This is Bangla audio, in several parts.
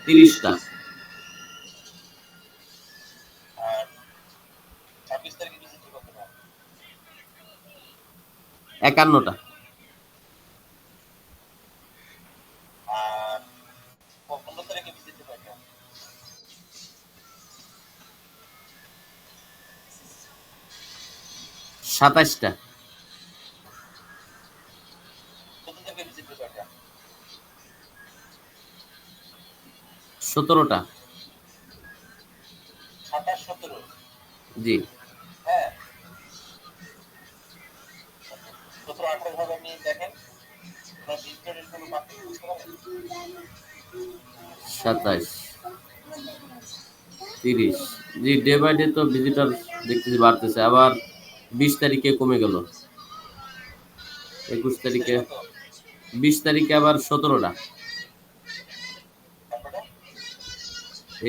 30টা। 51টা। 27টা। 17টা। জি। সাতাইশ, 30। জি, ডে বাই ডে তো ভিজিটর দেখতেছি বাড়তেছে, আবার 20 তারিখে কমে গেল, 21 তারিখে, 20 তারিখে আবার 17টা,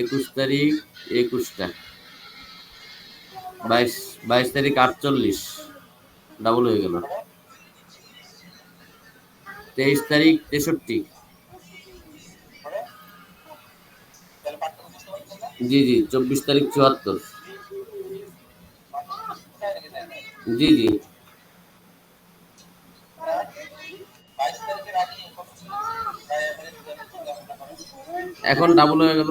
21 তারিখ 21টা, 22 তারিখ 48, ডাবল হয়ে গেল, 23 তারিখ 63। জি জি, 24 তারিখ 74। জি জি। এখন ডাবল হয়ে গেল।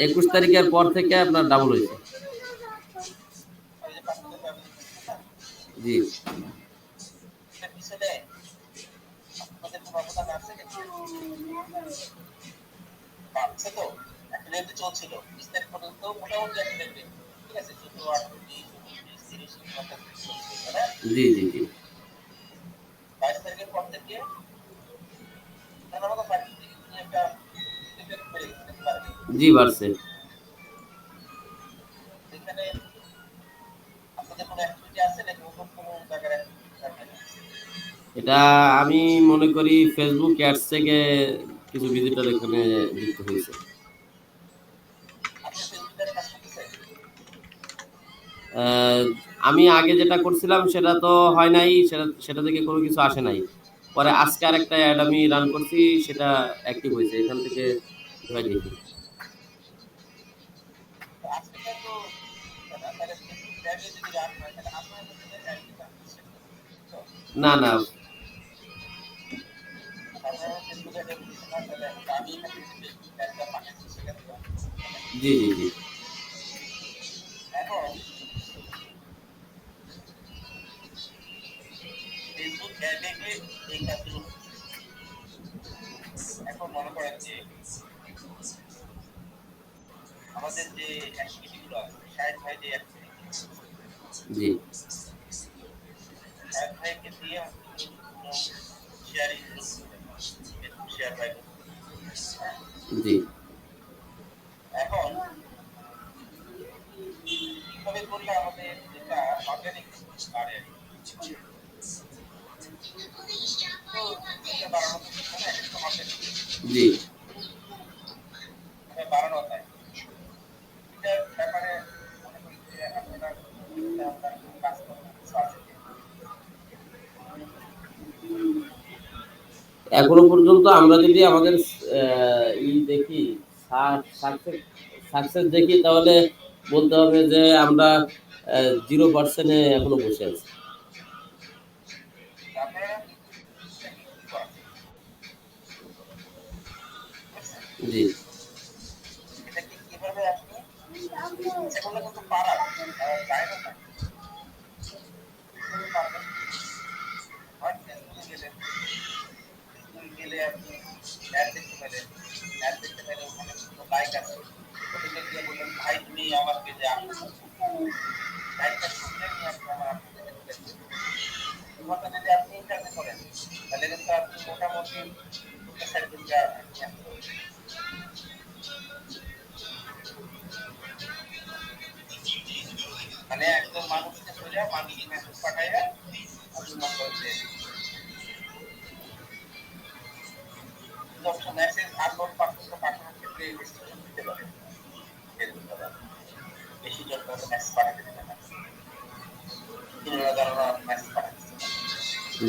21 তারিখের পর থেকে আপনার ডাবল হয়েছে। জি। জি জি জি। জি বাড়ছে। এটা আমি মনে করি ফেসবুক অ্যাডস থেকে কিছু ভিজিটর এখানে যুক্ত হয়েছে। আমি আগে যেটা করছিলাম সেটা তো হয় নাই, সেটা থেকে কোনো কিছু আসে নাই। পরে আজকে আরেকটা অ্যাড আমি রান করছি, সেটা অ্যাক্টিভ হয়েছে, এখান থেকে হয় দেখি। না না। জি জি জি। জি জি। জি এখনো পর্যন্ত আমরা যদি আমাদের দেখি, সাকসেস দেখি, তাহলে বলতে হবে যে আমরা 0% এখনো বসে আছি। জি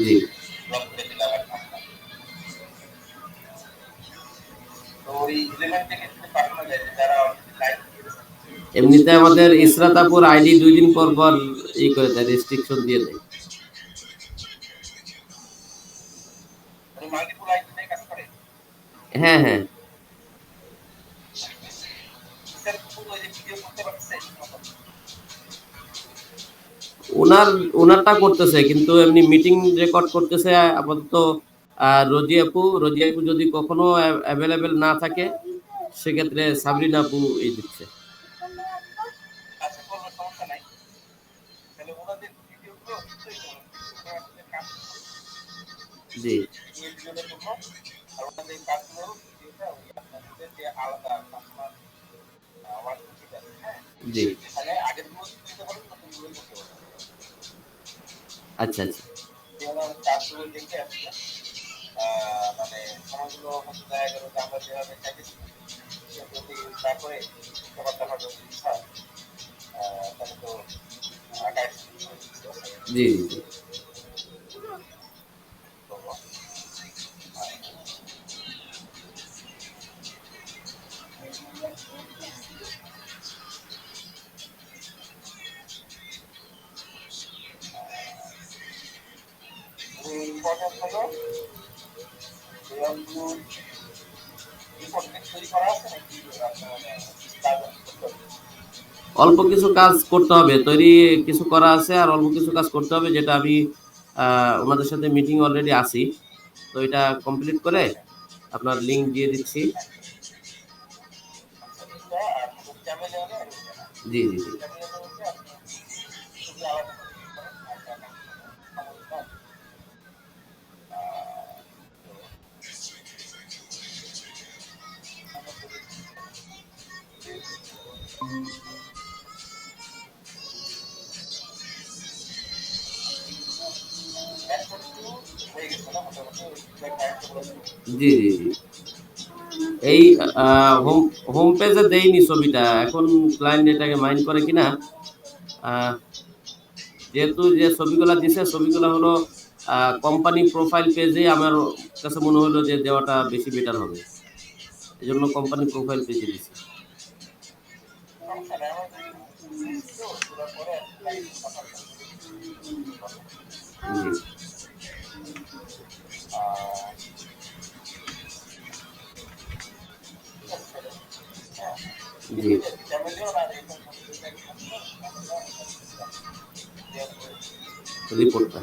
জি। এমনিতে আমাদের ইসরাত আপুর আইডি ২ দিন পর পর করে দেয়, রেস্ট্রিকশন দিয়ে দেয়। হ্যাঁ, হ্যাঁ। উনারটা করতেছে, কিন্তু এমনি মিটিং রেকর্ড করতেছে আপাতত রোজি আপু যদি কখনো অ্যাভেলেবেল না থাকে সেক্ষেত্রে সাবরিনা আপু দিচ্ছে। জি। জি। আচ্ছা, আচ্ছা। জি, জি। অল্প কিছু কাজ করতে হবে, তৈরি কিছু করা আছে, আর অল্প কিছু কাজ করতে হবে, যেটা আমি ওনাদের সাথে মিটিং অলরেডি আছি। তো এটা কমপ্লিট করে আপনার লিঙ্ক দিয়ে দিচ্ছি। জি, জি, জি। জি, জি, জি। এই হোম পেজে দেইনি ছবিটা, এখন ক্লায়েন্ট এটাকে মাইন্ড করে কিনা। যেহেতু যে ছবিগুলা দিছে ছবিগুলা হলো কোম্পানি প্রোফাইল পেজে, আমার কাছে মনে হলো যে দেওয়াটা বেশি বেটার হবে, এই জন্য কোম্পানি প্রোফাইল পেজে দিছি। জি, জি। রিপোর্টটা।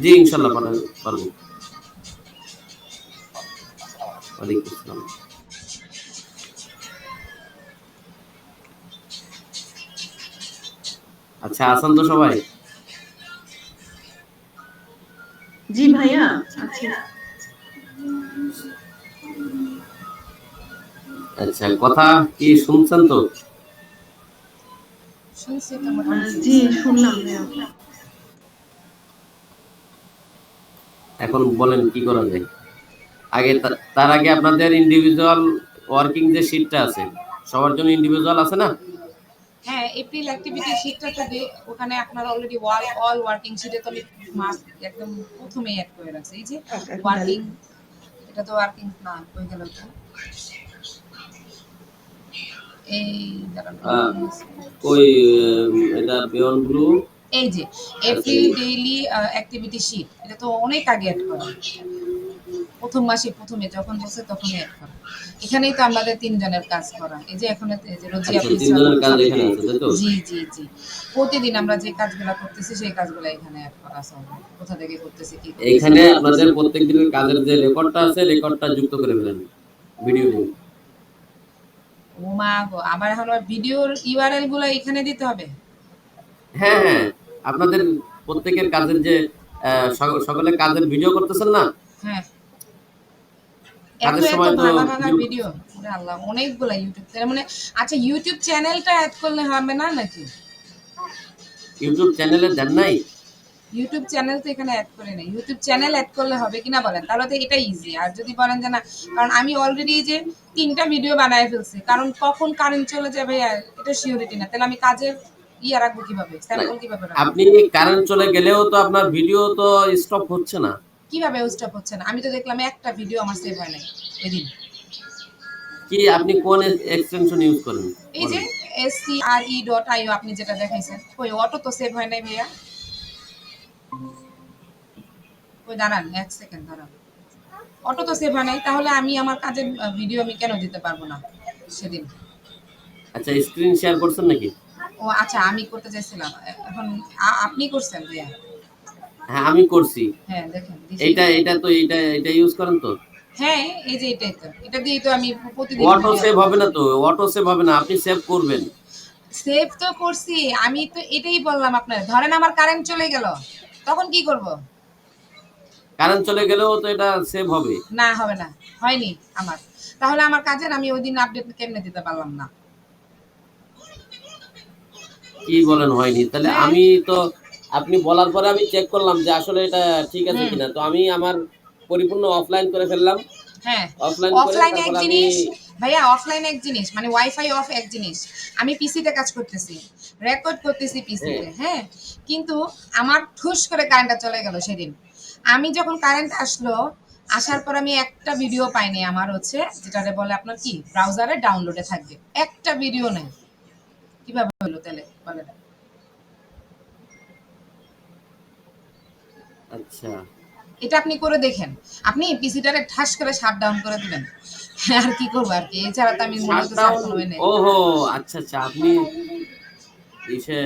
জি, ইনশাল্লাহ পারবো। ওয়ালাইকুম আসসালাম। আচ্ছা, আছেন তো সবাই? জি ভাইয়া, আছি। আচ্ছা, কথা কি শুনছেন তো? জি, শুনলাম ভাইয়া। এখন বলেন কি করা যায়। আগে তার আগে আপনাদের ইন্ডিভিজুয়াল ওয়ার্কিং যে শিটটা আছে, সবার জন্য ইন্ডিভিজুয়াল আছে না? হ্যাঁ, এপ্রিল অ্যাক্টিভিটি শিটটা তো ওখানে আপনারা অলরেডি অল ওয়ার্কিং শিটে তো আমি মার্ক একদম প্রথমেই অ্যাড করে রাখছি। এই যে ওয়ার্কিং, এটা তো ওয়ার্কিং না, হয়ে গেল তো। এই ওই এটা বিয়ন্ড ব্লু, এই যে এপ্রিল ডেইলি অ্যাক্টিভিটি শিট, এটা তো অনেক আগে অ্যাড করা, প্রথম মাসে প্রথমে যখন বসে তখনই অ্যাড করা। এখানেই তো আমাদের তিনজনের কাজ করা। এই যে এখন এই যে রোজিয়া তিনজনের কাজ এখানে আছে, তাই তো? জি জি জি, প্রতিদিন আমরা যে কাজগুলো করতেছি সেই কাজগুলো এখানে অ্যাড করা আছে। কোথা থেকে করতেছি কি এখানে আপনাদের প্রত্যেকদিনের কাজের যে রেকর্ডটা আছে রেকর্ডটা যুক্ত করে ফেলেন, ভিডিও লিংক। ও মা গো, আবার এখন ভিডিওর ইউআরএল গুলো এখানে দিতে হবে? হ্যাঁ, হ্যাঁ, আপনাদের প্রত্যেকের কাজের যে সকলে কাজের ভিডিও করতেছেন না? হ্যাঁ, কাজের সময় তো ভিডিও। ওরে আল্লাহ, অনেকগুলা ইউটিউব চ্যানেল, মানে আচ্ছা ইউটিউব চ্যানেলটা অ্যাড করলে হবে না নাকি? ইউটিউব চ্যানেলে দেন নাই? ইউটিউব চ্যানেল তো এখানে অ্যাড করে নেই। ইউটিউব চ্যানেল অ্যাড করলে হবে কিনা বলেন, তাহলে তো এটা ইজি। আর যদি বলেন যে না, কারণ আমি অলরেডি যে 3টা ভিডিও বানায় ফেলছি, কারণ কখন কারেন্ট চলে যাবে এটা সিওরিটি না, তাহলে আমি কাজের ইয়া রাখবো কিভাবে, স্যাম্পল কিভাবে রাখবো? আপনি কারেন্ট চলে গেলেও তো আপনার ভিডিও তো স্টপ হচ্ছে না। কিভাবে স্টপ হচ্ছে না? আমি তো দেখলাম একটা ভিডিও আমার সেভ হয় নাই ওই দিন। কি আপনি কোন এক্সটেনশন ইউজ করেন এই যে বলেন? scre.io আপনি যেটা দেখাইছেন, ওই অটো তো সেভ হয় নাই ভাইয়া। ওই দাঁড়ান 1 সেকেন্ড দাঁড়ান। অটো তো সেভ হয় নাই, তাহলে আমি আমার কাজের ভিডিও আমি কেন দিতে পারবো না সেদিন? আচ্ছা, স্ক্রিন শেয়ার করছেন নাকি? ও আচ্ছা, আমি করতে চাইছিলাম। এখন আপনি করছেন ভাইয়া? হ্যাঁ, আমি করছি। হ্যাঁ, দেখেন দিছি। এইটা ইউজ করেন তো? হ্যাঁ, এই যে এটাই তো। এটা দিয়েই তো আমি প্রতিদিন অটো ভিডিও সেভ আপলোড হবে না করি। তো, অটো সেভ হবে না, আপনি সেভ করবেন। সেভ তো করছি। আমি তো এটাই বললাম আপনার। ধরেন আমার কারেন্ট চলে গেল। তখন কি করব? কারেন্ট চলে গেলেও তো এটা সেভ হবে। না হবে না। হয়নি আমার। তাহলে আমার কাজের আমি ওইদিন আপডেট কেমনে দিতে পারলাম না? কি বলেন হয়নি? তাহলে হ্যাঁ। আমি তো আপনি বলার পরে আমি চেক করলাম যে আসলে এটা ঠিক আছে হুম। কিনা। তো আমি আমার পরিপূর্ণ অফলাইন করে ফেললাম। হ্যাঁ, অফলাইন করে অফলাইন এক তারপর আমি জিনিস, ভাইয়া অফলাইন এক জিনিস, মানে ওয়াইফাই অফ এক জিনিস। আমি পিসিতে কাজ করতেছি, রেকর্ড করতেছি হ্যাঁ, পিসিতে, হ্যাঁ? কিন্তু আমার ঠুস করে কারেন্টটা চলে গেল সেদিন। আমি যখন কারেন্ট আসলো, আসার পর আমি একটা ভিডিও পাইনি আমার হচ্ছে, যেটারে বলে আপনার কি ব্রাউজারে ডাউনলোডে থাকবে। একটা ভিডিও নেই। কিভাবে হলো তাহলে বলেন? আচ্ছা। এটা আপনি করে দেখেন। আপনি পিসিটারে ঠাস করে শাট ডাউন করে দিবেন। আর কি করবো আর কি? এছাড়া তো আমি মনে হইতেছে আর শাটডাউন, কোনো ওয়ে নেই। ওহো! আচ্ছা, আচ্ছা, আপনি ইসে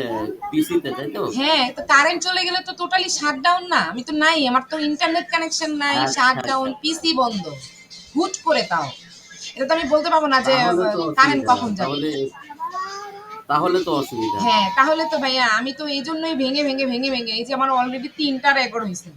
পিসিতে, তাই তো? হ্যাঁ, তো কারেন্ট চলে গেলে তো টোটালি শাটডাউন না। আমি তো নাই, আমার তো ইন্টারনেট কানেকশন নাই, আচ্ছা, শাটডাউন, আচ্ছা। পিসি বন্ধ। হুট করে তাও। এটা তো আমি বলতে পারবো না যে তাহলে তো কারেন্ট অসুবিধা। কখন যাবে। তাহলে তো অসুবিধা। হ্যাঁ, তাহলে তো ভাইয়া আমি তো এইজন্যই ভেঙে এই যে আমার অলরেডি ৩ টা রেকর্ড হইছে।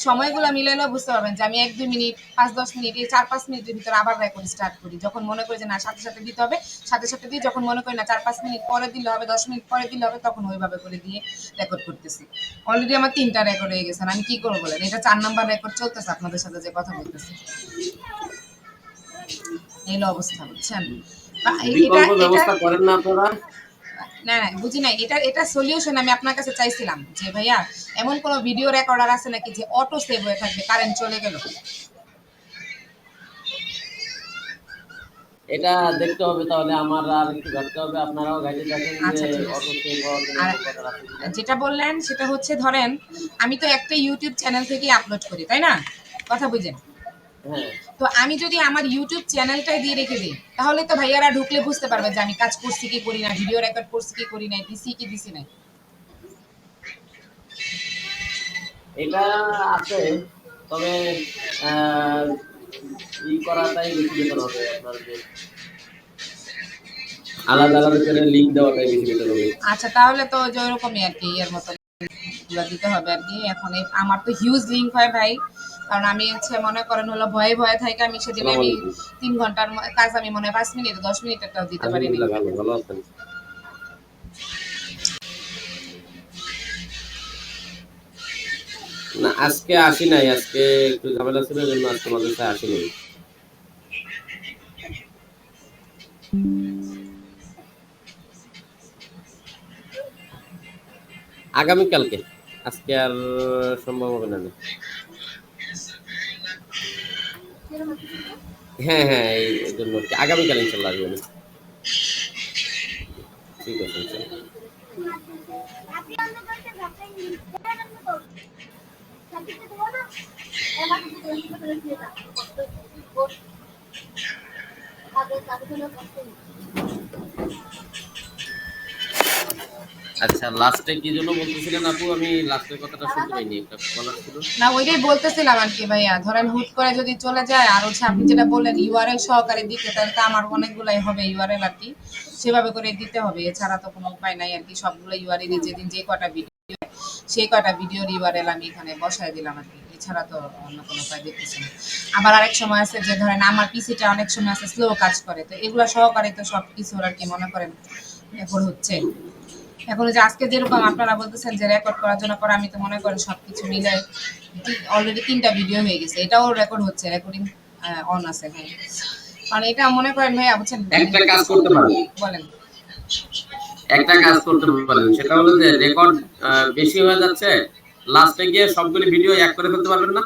সময়গুলা মিলাইলেও বুঝতে পারবেন যে আমি ১-২ মিনিট, ৫-১০ মিনিট, এই ৪-৫ মিনিটের ভিতরে আবার রেকর্ড স্টার্ট করি। যখন মনে করি যে না সাথে দিতে হবে, সাথে দিই। যখন মনে করি না ৪-৫ মিনিট পরে দিলে হবে, ১০ মিনিট পরে দিলে হবে, তখন ওইভাবে করে দিয়ে রেকর্ড করতেছি। অলরেডি আমার ৩ টা রেকর্ড হয়ে গেছে। আমি কি করব বলেন? এটা ৪ নাম্বার রেকর্ড চলতেছে আপনাদের সাথে যে কথা বলতেছি। এই হলো অবস্থা, বুঝছেন? বা এটা বিকল্প এটা ব্যবস্থা করেন না আপনারা? না, না বুঝি নাই। এটা সলিউশন আমি আপনার কাছে চাইছিলাম যে ভাইয়া এমন কোন ভিডিও রেকর্ডার আছে নাকি যে অটো সেভ হয়ে থাকবে কারেন্ট চলে গেল? এটা দেখতে হবে তাহলে, আমার আর একটু ঘাটতে হবে। আপনারাও ঘাইটে দেখেন যে আচ্ছা ঠিক আছে। অটো সেভ হওয়ার কোনো আর উপকার আছে কিনা। যেটা বললেন সেটা হচ্ছে ধরেন আমি তো একটা ইউটিউব চ্যানেল থেকেই আপলোড করি, তাই না? কথা বুঝেন। হ্যাঁ, তো আমি যদি আমার ইউটিউব চ্যানেলটাই দিয়ে রেখে দিই, তাহলে তো ভাইয়ারা ঢুকলে বুঝতে পারবে যে আমি কাজ করছি কি করি না, ভিডিও রেকর্ড করছি কি করি নাই, দিছি কি দিছি নাই। এটা আছে। তবে আ করাটাই বেশি বেটার হবে আপনার, যে আলাদা করে লিংক দেওয়াটাই বেশি বেটার হবে। আচ্ছা তাহলে তো যে ওরকমই আর কি এর মতো গুলা দিতে হবে আর কি। এখন আমার তো হিউজ লিঙ্ক হয় ভাই, কারণ আমি হচ্ছে মনে করেন হলো ভয়ে থাকি। আমি সেদিন আসসালামু আমি আলাইকুম। ৩ ঘন্টার কাজ আমি মনে হয় ৫ মিনিট ১০ মিনিটেরটাও দিতে পারিনি। আলহামদুলিল্লাহ, ভালো আছেন? না, আজকে আসি নাই। আজকে একটু ঝামেলা ছিল, এজন্য আজকে মাদ্রাসায় আসি নাই। আগামীকালকে। আজকে আর সম্ভব হবে না। হ্যাঁ, হ্যাঁ, এই জন্য আরকি। আগামীকাল ইনশাআল্লাহ আসবো আমি। ঠিক আছে ইনশাআল্লাহ। আচ্ছা, লাস্টে কি জন্য বলতেছিলেন আপু? আমি লাস্টের কথাটা শুনতে পাইনি। একটা বলার ছিল। না ওইটাই বলতেছিলাম আর কি ভাইয়া, ধরেন হুট করে যদি চলে যায় আর হচ্ছে আপনি যেটা বললেন ইউআরএল সহকারে দিতে, তাহলে তো আমার অনেকগুলাই হবে ইউআরএল আর কি, সেভাবে করে দিতে হবে। এছাড়া তো কোনো উপায় নাই আর কি। সবগুলো ইউআরএল যেদিন যে কটা ভিডিও সেই কটা ভিডিওর ইউআরএল আমি এখানে বসায় দিলাম আর কি। এছাড়া তো অন্য কোনো উপায় দেখতেছি না। আবার আরেক সময় আছে যে ধরেন আমার পিসিটা অনেক সময় আছে স্লো কাজ করে, তো এগুলো সহকারে তো সব কিছুর আর কি মনে করেন এখন হচ্ছে। এখন ওই যে আজকে যেরকম আপনারা বলতেছেন যে রেকর্ড করার জন্য পরে, আমি তো মনে করেন সবকিছু মিলে অলরেডি ৩টা ভিডিও হয়ে গেছে। এটাও রেকর্ড হচ্ছে, রেকর্ডিং অন আছে। হ্যাঁ, কারণ এটা মনে করেন ভাইয়া বুঝছেন, একটা কাজ করতে পারেন। বলেন। একটা কাজ করতে পারেন, সেটা হলো যে রেকর্ড বেশি হয়ে যাচ্ছে, লাস্টে গিয়ে সবগুলি ভিডিও এক করে ফেলতে পারবেন না?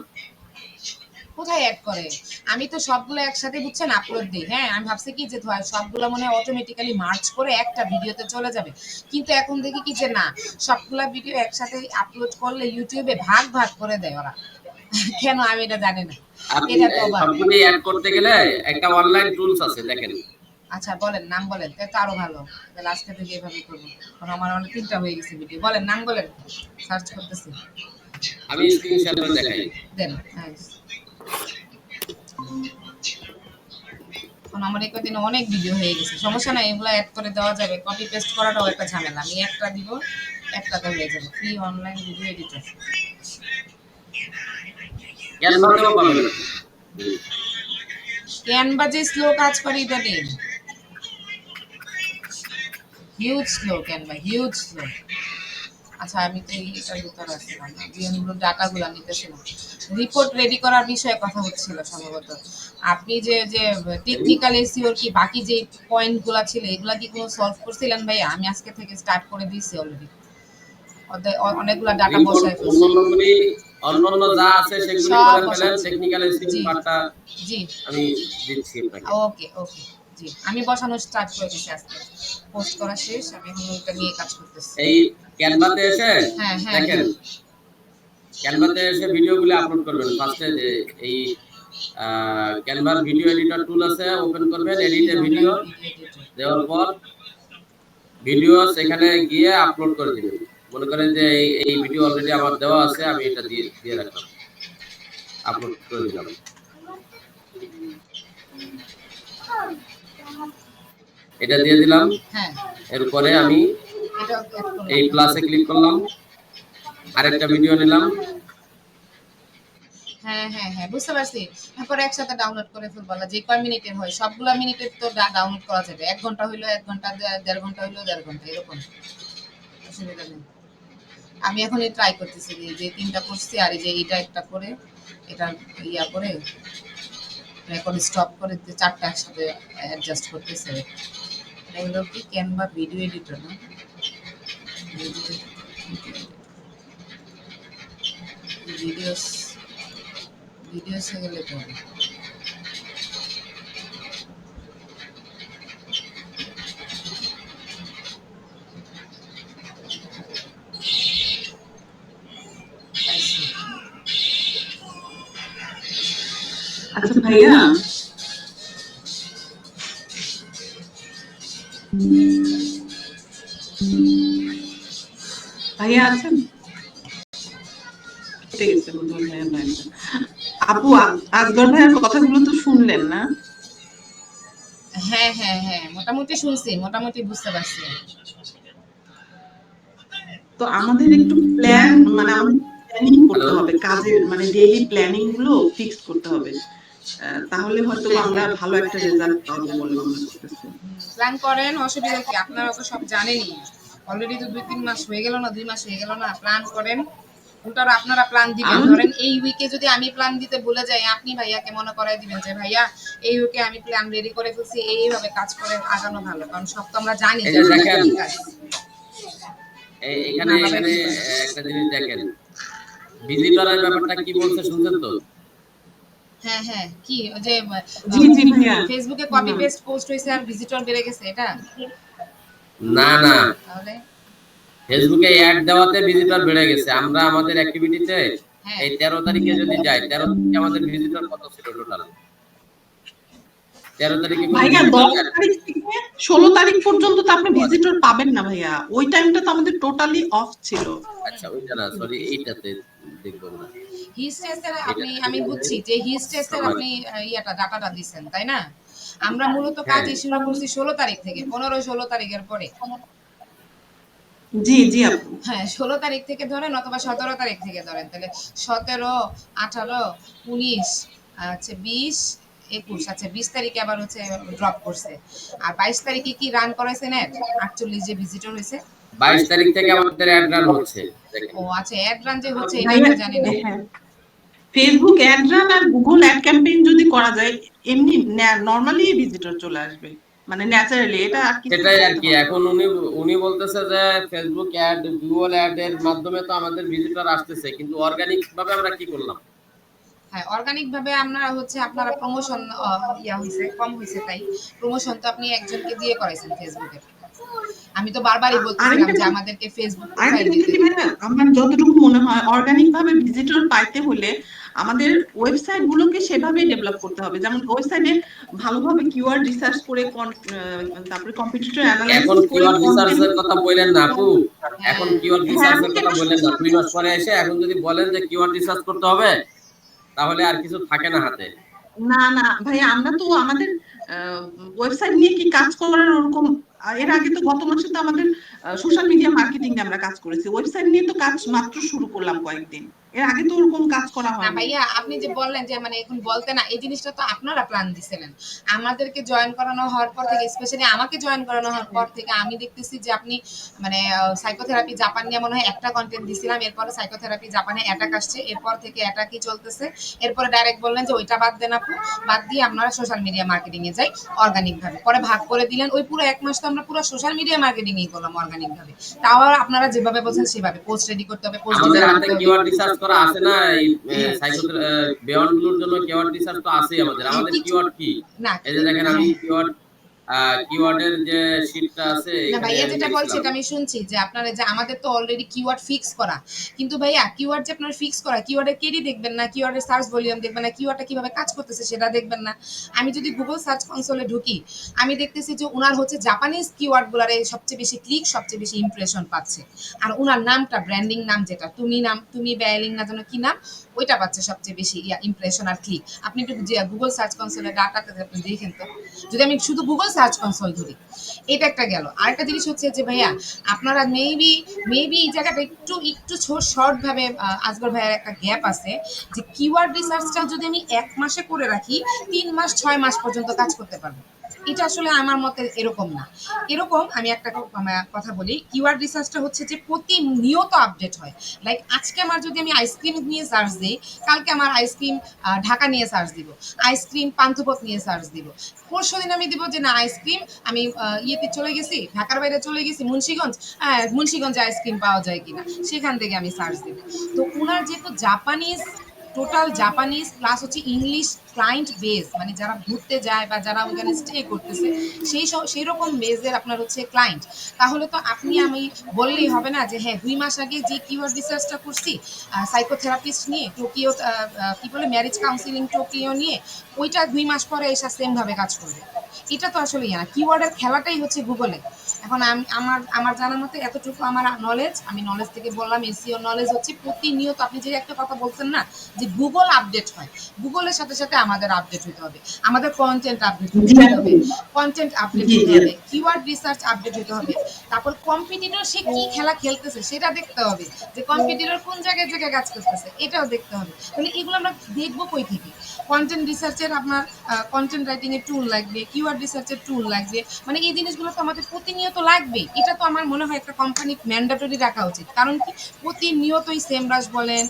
কোথায় অ্যাড করে? আমি তো সবগুলো একসাথে বুঝছেন আপলোড দিই। হ্যাঁ, আমি ভাবছি কি যে সবগুলো মনে হয় অটোমেটিক্যালি মার্জ করে একটা ভিডিওতে চলে যাবে। কিন্তু এখন দেখি কি যে না, সবগুলা ভিডিও একসাথে আপলোড করলে ইউটিউবে ভাগ, ভাগ করে দেয় ওরা। কেন আমি এটা জানি না। আপনি এটা তো অবাক। সবগুলি অ্যাড করতে গেলে একটা অনলাইন টুলস আছে, দেখেন। আচ্ছা বলেন, নাম বলেন। তাহলে তো আরো ভালো। তাহলে আজকে থেকে এভাবে করব। কারণ আমার অনেক ৩ টা হয়ে গেছে ভিডিও। বলেন, নাম বলেন। সার্চ করতেছি। আমি স্ক্রিন শেয়ার করে দেখাই। দেন। হ্যাঁ। এখন আমার এই কদিনে অনেক ভিডিও হয়ে গেছে, সমস্যা নাই, এগুলো অ্যাড করে দেওয়া যাবে। কপি পেস্ট করাটাও একটা ঝামেলা। আমি একটা দিব, একটাতে হয়ে যাবে। Free online video editor. ক্যানভাতেও পাবেন। ক্যানভা যে স্লো কাজ করে ইদানিং, huge slow Canva, huge slow. আচ্ছা আমি তো এইটার ভিতরে আসছিলাম না, বিএনগুলো ডাটাগুলো নিতেছিলাম। রিপোর্ট রেডি করার বিষয়ে কথা হচ্ছিল সম্ভবত। আপনি যে যে টেকনিক্যাল এসইওর কি বাকি যে পয়েন্টগুলো ছিল এগুলা কি কোনো সলভ করছিলেন ভাইয়া? আমি আজকে থেকে স্টার্ট করে দিয়েছি অলরেডি। অনেকগুলা ডাটা রিপোর্ট বসায় ফেলছি। অন্যান্যগুলি, অন্যান্য যা আছে সেগুলি সব করে ফেলেন, বসাচ্ছি। টেকনিক্যাল এসইও জি পার্টটা জি। আমি দিচ্ছি আপনাকে। ওকে ওকে। জি আমি বসানো স্টার্ট করে দিয়েছি আজকে। পোস্ট করা শেষ, আমি এখন ওইটা নিয়ে কাজ করতেছি। এই ক্যানভাতে এসে হ্যাঁ হ্যাঁ দেখেন, হ্যাঁ। ক্যানভাতে এসে ভিডিওগুলো আপলোড করবেন। ফার্স্টে যে এই ক্যানভার ভিডিও এডিটর টুল আছে, ওপেন করবেন, এডিটে ভিডিও দেওয়ার পর ভিডিও সেখানে গিয়ে আপলোড করে দিবেন। মনে করেন যে এই ভিডিও অলরেডি আমার দেওয়া আছে, আমি এটা দিয়ে দিয়ে রাখলাম, আপলোড করে দিলাম। এটা দিয়ে দিলাম। হ্যাঁ। এরপরে আমি এটা add করলাম। এই প্লাসে ক্লিক করলাম, আরেকটা ভিডিও নিলাম। হ্যাঁ হ্যাঁ হ্যাঁ বুঝতে পারছি। তারপরে একসাথে ডাউনলোড করে ফেলবো, যে কয় মিনিটের হয় সবগুলা মিনিটের তো ডাউনলোড করা যাবে। ১ ঘন্টা হইলো ১ ঘন্টা, ১.৫ ঘন্টা হইলো ১.৫ ঘন্টা, এরকম অসুবিধা নেই। আমি এখন ট্রাই করতেছি যে ৩টা করছি, আর এই যে এটা একটা করে এটা ইয়া করে রেকর্ড স্টপ করে ৪টা একসাথে অ্যাডজাস্ট করতেছে। এটা হলো কি ক্যানভা ভিডিও এডিটর না? ভিডিওস ভিডিওসে গেলে তো হবে। পাইছি। আচ্ছা ভাইয়া, ভাইয়া আছেন? কেটে গেছে বোধহয় ভাইয়ার লাইনটা। আপু, আসগর ভাইয়ার কথাগুলো তো শুনলেন না? হ্যাঁ হ্যাঁ হ্যাঁ মোটামুটি শুনছি, মোটামুটি বুঝতে পারছি। তো আমাদের একটু প্ল্যান, মানে আমাদের প্ল্যানিং করতে হ্যালো, হবে, কাজের মানে ডেইলি প্ল্যানিং গুলো ফিক্স করতে হবে। তাহলে হয়তো আমরা ভালো একটা রেজাল্ট পাবো বলে মনে করতেছি। প্ল্যান করেন, অসুবিধা কি? আপনারা তো সব জানেনই। অলরেডি তো ২-৩ মাস হয়ে গেল না, ২ মাস হয়ে গেল না। প্ল্যান করেন। উল্টারা আপনারা প্ল্যান দিবেন। আমাদের ধরেন এই উইকে যদি আমি প্ল্যান দিতে ভুলে যাই, আপনি ভাইয়াকে মনে করাই দিবেন যে ভাইয়া এই উইকে আমি প্ল্যান রেডি করে ফেলছি, এইভাবে কাজ করে আগানো ভালো। কারণ সব তো আমরা জানি এই যে যে আসলে দেখেন, কি কাজ। এখানে না ভাবে এখানে কি করে? একটা জিনিস দেখেন, ভিজিটরের ব্যাপারটা কি বলছে শুনছেন তো? হ্যাঁ হ্যাঁ কি ওই যে জি জি ভাইয়া। ফেসবুকে কপি হুম। পেস্ট পোস্ট হয়েছে আর ভিজিটর বেড়ে গেছে, এটা না না, তাহলে? ফেসবুকে অ্যাড দেওয়াতে ভিজিটর বেড়ে গেছে। আমরা আমাদের অ্যাক্টিভিটিতে হ্যাঁ এই 13 তারিখে যদি যাই, 13 তারিখে আমাদের ভিজিটর কত ছিল টোটাল? 13 তারিখে কোনো ভাইয়া ভিজিটর ১০ তারিখ থেকে ১৬ তারিখ পর্যন্ত তো আপনি ভিজিটর পাবেন না ভাইয়া। ওই টাইমটা তো আমাদের টোটালি অফ ছিল। আচ্ছা, ওইটা না, সরি, এইটাতে দেখবেন না। হিস্টেসের আপনি, এইটাতে আমি বুঝছি যে হিস্টেসের আমার আপনি ইয়াটা ডাটাটা দিচ্ছেন তাই না? আমরা মূলত হ্যাঁ, কাজে শুরু করছি ১৬ তারিখ থেকে, ১৫-১৬ তারিখের পরে। জি জি আপু। হ্যাঁ ১৬ তারিখ থেকে ধরেন অথবা ১৭ তারিখ থেকে ধরেন, তাহলে ১৭, ১৮, ১৯, আচ্ছা ২০, ২১, আচ্ছা ২০ তারিখে আবার হচ্ছে ড্রপ করছে। আর ২২ তারিখে কি রান করাইছে নেট ৪৮ যে ভিজিটর হয়েছে। 22 তারিখ থেকে আমাদের অ্যাড রান হচ্ছে, দেখেন। ও আচ্ছা অ্যাড রান যে হচ্ছে এটা ভাইয়া তো জানি না। হ্যাঁ, ফেসবুক অ্যাড রান আর গুগল অ্যাড ক্যাম্পেইন যদি করা যায়, এমনি নরমালি ভিজিটর চলে আসবে। মানে ন্যাচারালি, এটা আর কিছু সেটাই আর করতে কি। হবে না। এখন উনি বলতেছে যে ফেসবুক অ্যাড, গুগল অ্যাড এর মাধ্যমে তো আমাদের ভিজিটর আসতেছে, কিন্তু অর্গানিক ভাবে আমরা কি করলাম? হ্যাঁ, অর্গানিক ভাবে আমরা হচ্ছে আপনারা প্রমোশন হইছে, কম হইছে, তাই প্রমোশন তো আপনি একজনকে দিয়ে করাইছেন ফেসবুকে। আমি তো বারবারই বলতেছিলাম আরেকটা যে আমাদেরকে ফেসবুক আরেকটা প্রোফাইল জিনিস দিতে। কি ভাইয়া, আমার যতটুকু মনে হয় অর্গানিক ভাবে ভিজিটর পাইতে হলে আমাদের ওয়েবসাইট গুলোকে সেভাবেই ডেভেলপ করতে হবে। যেমন ওয়েবসাইটে ভালোভাবে কিওয়ার্ড রিসার্চ করে তারপরে কম্পিটিটর এখন অ্যানালাইসিস করে কিওয়ার্ড রিসার্চ কন্টেন্ট। এর কথা বললেন না আপু, হ্যাঁ, এখন কিওয়ার্ড হ্যাঁ, রিসার্চ আমি এর কথা সেটা বললেন না। 2 মাস পরে এসে এখন যদি বলেন যে কিওয়ার্ড রিসার্চ করতে হবে, তাহলে আর কিছু থাকে না হাতে। না না ভাইয়া, আমরা তো আমাদের ওয়েবসাইট নিয়ে কি কাজ করার ওরকম এর আগে তো গত মাসে তো আমাদের সোশ্যাল মিডিয়া মার্কেটিং নিয়ে আমরা কাজ করেছি। ওয়েবসাইট নিয়ে তো কাজ মাত্র শুরু করলাম কয়েকদিন, এর আগে তো ওরকম কাজ করা না হয়নি। ভাইয়া, আপনি যে বললেন যে মানে এখন বলতে না, এই জিনিসটা তো আপনারা প্ল্যান দিছিলেন। আমাদেরকে জয়েন করানো হওয়ার পর থেকে, স্পেশালি আমাকে জয়েন করানো হওয়ার পর থেকে আমি দেখতেছি যে আপনি মানে সাইকোথেরাপি জাপান নিয়ে মনে হয় একটা কন্টেন্ট দিছিলাম, এরপরে সাইকোথেরাপি জাপানে অ্যাটাক আসছে, এরপর থেকে অ্যাটাকই চলতেছে। এরপরে ডাইরেক্ট বললেন যে ওইটা বাদ দেন আপু, বাদ দিয়ে আপনারা সোশ্যাল মিডিয়া মার্কেটিং এ যাই অর্গানিক ভাবে। পরে ভাগ করে দিলেন, ওই পুরো 1 মাস তো আমরা পুরো সোশ্যাল মিডিয়া মার্কেটিং ই করলাম অর্গানিক ভাবে। তাও আর আপনারা যেভাবে বলছেন সেভাবে পোস্ট রেডি করতে হবে, পোস্ট আমাদের ডিজাইন হাতে করতে হবে। কিওয়ার্ড রিসার্চ করা আছে না? এই সাইকো বিয়ন্ড গুলোর জন্য কিওয়ার্ড রিসার্চ তো আছেই আমাদের। আমাদের কিছু কিওয়ার্ড কি? না, এই যে দেখেন, আমি কিওয়ার্ডের যে শীটটা আছে না এখানে ভাইয়া যেটা বলছে লিখলাম। এটা আমি শুনছি যে আপনারা, যে আমাদের তো অলরেডি কিওয়ার্ড ফিক্স করা, কিন্তু ভাইয়া কিওয়ার্ড যে আপনারা ফিক্স করা, কিওয়ার্ডের কেডি দেখবেন না, কিওয়ার্ডের সার্চ ভলিউম দেখবেন না, কিওয়ার্ডটা কিভাবে কাজ করতেছে সেটা দেখবেন না। আমি যদি গুগল সার্চ কনসোলে ঢুকি, আমি দেখতেছি যে উনার হচ্ছে জাপানিজ কিওয়ার্ড গুলারে সবচেয়ে বেশি ক্লিক, সবচেয়ে বেশি ইমপ্রেশন পাচ্ছে। আর উনার নামটা, ব্র্যান্ডিং নাম যেটা তুমি বেয়ালিং না যেন কি নাম, ওইটা পাচ্ছে সবচেয়ে বেশি ইমপ্রেশন আর ক্লিক। আপনি একটু গুগল সার্চ কনসোলের ডাটাটা আপনি দেখেন তো, যদি আমি শুধু গুগল সার্চ কনসোল ধরি। এটা একটা গেল। আরেকটা জিনিস হচ্ছে যে ভাইয়া, আপনারা মেবি এই জায়গাটা একটু একটু শর্ট ভাবে আসগর ভাইয়ার একটা গ্যাপ আছে, যে কিওয়ার্ড রিসার্চটা যদি আমি 1 মাসে করে রাখি, 3 মাস 6 মাস পর্যন্ত কাজ করতে পারবো। এটা আসলে আমার মতে এরকম না। এরকম আমি একটা কথা বলি, কিওয়ার্ড রিসার্চটা হচ্ছে যে প্রতিনিয়ত আপডেট হয়। লাইক আজকে আমার যদি আমি আইসক্রিম নিয়ে সার্চ দিই, কালকে আমার আইসক্রিম ঢাকা নিয়ে সার্চ দিব, আইসক্রিম পান্থপথ নিয়ে সার্চ দিব, পরশুদিন আমি দিব যে না আইসক্রিম আমি ইয়েতে চলে গেছি, ঢাকার বাইরে চলে গেছি মুন্সিগঞ্জ, হ্যাঁ মুন্সিগঞ্জে আইসক্রিম পাওয়া যায় কিনা, সেখান থেকে আমি সার্চ দিব। তো ওনার যেহেতু জাপানিজ, টোটাল জাপানিজ প্লাস হচ্ছে ইংলিশ ক্লায়েন্ট বেস, মানে যারা ঘুরতে যায় বা যারা ওখানে স্টে করতেছে, সেই রকম বেজের আপনার হচ্ছে ক্লায়েন্ট। তাহলে তো আপনি আমি বললেই হবে না যে হ্যাঁ 2 মাস আগে যে কিওয়ার্ড রিসার্চটা করছি সাইকোথেরাপিস্ট নিয়ে টোকিও, কি বলে ম্যারেজ কাউন্সিলিং টোকিও নিয়ে, ওইটা 2 মাস পরে এসে সেম ভাবে কাজ করবে। এটা তো আসলে ইয়া না, কিওয়ার্ডের খেলাটাই হচ্ছে গুগলে। এখন আমি আমার জানার মতে এতটুকু আমার নলেজ, আমি নলেজ থেকে বললাম এসইও নলেজ হচ্ছে প্রতিনিয়ত, আপনি যে একটা কথা বলছেন না যে গুগল আপডেট হয়, গুগলের সাথে সাথে আমাদের আপডেট হতে হবে, আমাদের কন্টেন্ট আপডেট জি হতে আপু, হবে, কন্টেন্ট আপডেট জি হতে জি হবে, কিওয়ার্ড রিসার্চ আপডেট হতে হবে। তারপর কম্পিটিটর সে কি খেলা খেলতেছে সেটা দেখতে হবে, যে কম্পিটিটর কোন জায়গায় জায়গায় কাজ করতেছে এটাও দেখতে হবে। তাহলে এগুলো আমরা দেখবো কই থেকে? কন্টেন্ট রিসার্চের আপনার কন্টেন্ট রাইটিং এর টুল লাগবে, কিওয়ার্ড রিসার্চের টুল লাগবে, মানে এই জিনিসগুলো তো আমাদের প্রতিনিয়ত লাগবে। এটা তো আমার মনে হয় একটা কোম্পানি ম্যান্ডেটরি রাখা উচিত, কারণ কি প্রতিনিয়তই সেমরাস বলেন,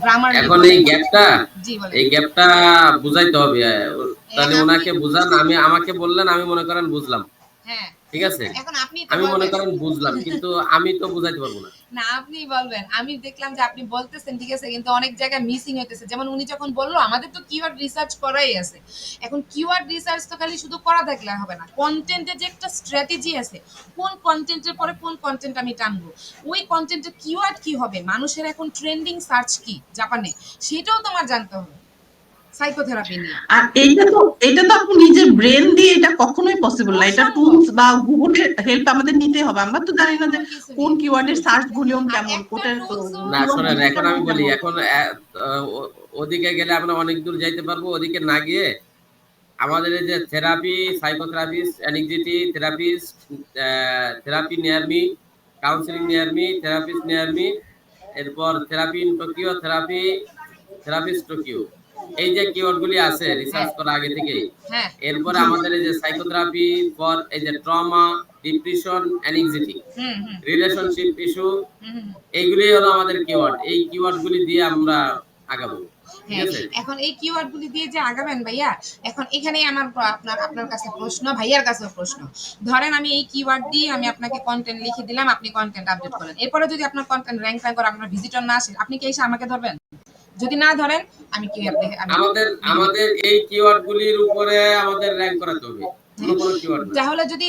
গ্রামারলি এখন এই বলেন। গ্যাপটা, জি বলেন। এই গ্যাপটা বুঝাইতে হবে। তাহলে আপনি ওনাকে বুঝান, আমি আমাকে বললেন, আমি মনে করেন বুঝলাম, হ্যাঁ, ঠিক আছে? এখন আপনি তো আমি মনে বলবেন। করেন বুঝলাম, কিন্তু আমি তো বুঝাইতে পারবো না। না আপনি বলবেন, আমি দেখলাম যে আপনি বলতেছেন ঠিক আছে, কিন্তু অনেক জায়গায় মিসিং হইতেছে। যেমন উনি যখন বললো আমাদের তো কিওয়ার্ড রিসার্চ করাই আছে, এখন কিওয়ার্ড রিসার্চ তো খালি শুধু করা থাকলে হবে না, কন্টেন্টের যে একটা স্ট্র্যাটেজি আছে, কোন কন্টেন্টের পরে কোন কন্টেন্ট আমি টানবো, ওই কন্টেন্টের কিওয়ার্ড কি হবে, মানুষের এখন ট্রেন্ডিং সার্চ কি জাপানে, সেটাও তোমার জানতে হবে সাইকোথেরাপি নিয়ে। আর এটা তো আপনি নিজের ব্রেন দিয়ে এটা কখনোই পসিবল না। এটা অসম্ভব। টুলস বা গুগলের হেল্প আমাদের নিতে হবে। আমরা তো জানি না যে কোনো কিছু কোন নেই। কিওয়ার্ডের সার্চ ভলিউম আর কেমন, একটা কোটার টুলসও না কিওয়ার্ড শোনেন, এখন ডিসক্রিপশন আমি বলি, কেমন। এখন ওদিকে গেলে আমরা অনেক দূর যাইতে পারবো, ওদিকে না গিয়ে আমাদের এই যে therapy, psychotherapist, anxiety therapist, therapy near me, counselling near me, therapist near me, এরপর therapy in Tokyo, therapist Tokyo, এই যে কিওয়ার্ড গুলি আছে রিসার্চ হ্যাঁ করা আগে থেকেই। হ্যাঁ। এরপরে জি আমাদের এই যে সাইকোথেরাপি ফর এই যে ট্রমা, ডিপ্রেশন, অ্যাংজাইটি, হুম হুম রিলেশনশিপ ইস্যু, হুম হুম। এইগুলি হলো আমাদের কিওয়ার্ড। এই কিওয়ার্ড গুলি দিয়ে আমরা আগাবো। ঠিক হ্যাঁ, আছে? এখন এই কিওয়ার্ড গুলি দিয়ে যে আগাবেন ভাইয়া, এখন এখানেই আমার আপনার কাছে প্রশ্ন, ভাইয়ার কাছেও প্রশ্ন। ধরেন আমি এই কিওয়ার্ড দিয়ে আমি আপনাকে কন্টেন্ট লিখে দিলাম, আপনি কন্টেন্ট আপডেট করেন, এরপরে যদি আপনার কন্টেন্ট র্যাঙ্ক না করে, আপনার ভিজিটর না আসে, আপনি কি এসে আমাকে ধরবেন? যদি না ধরেন আমি কি আমি আমাদের এই কিওয়ার্ড গুলির উপরে আমাদের র্যাঙ্ক করাতে হবে, অন্য কোনো কিওয়ার্ড না। তাহলে যদি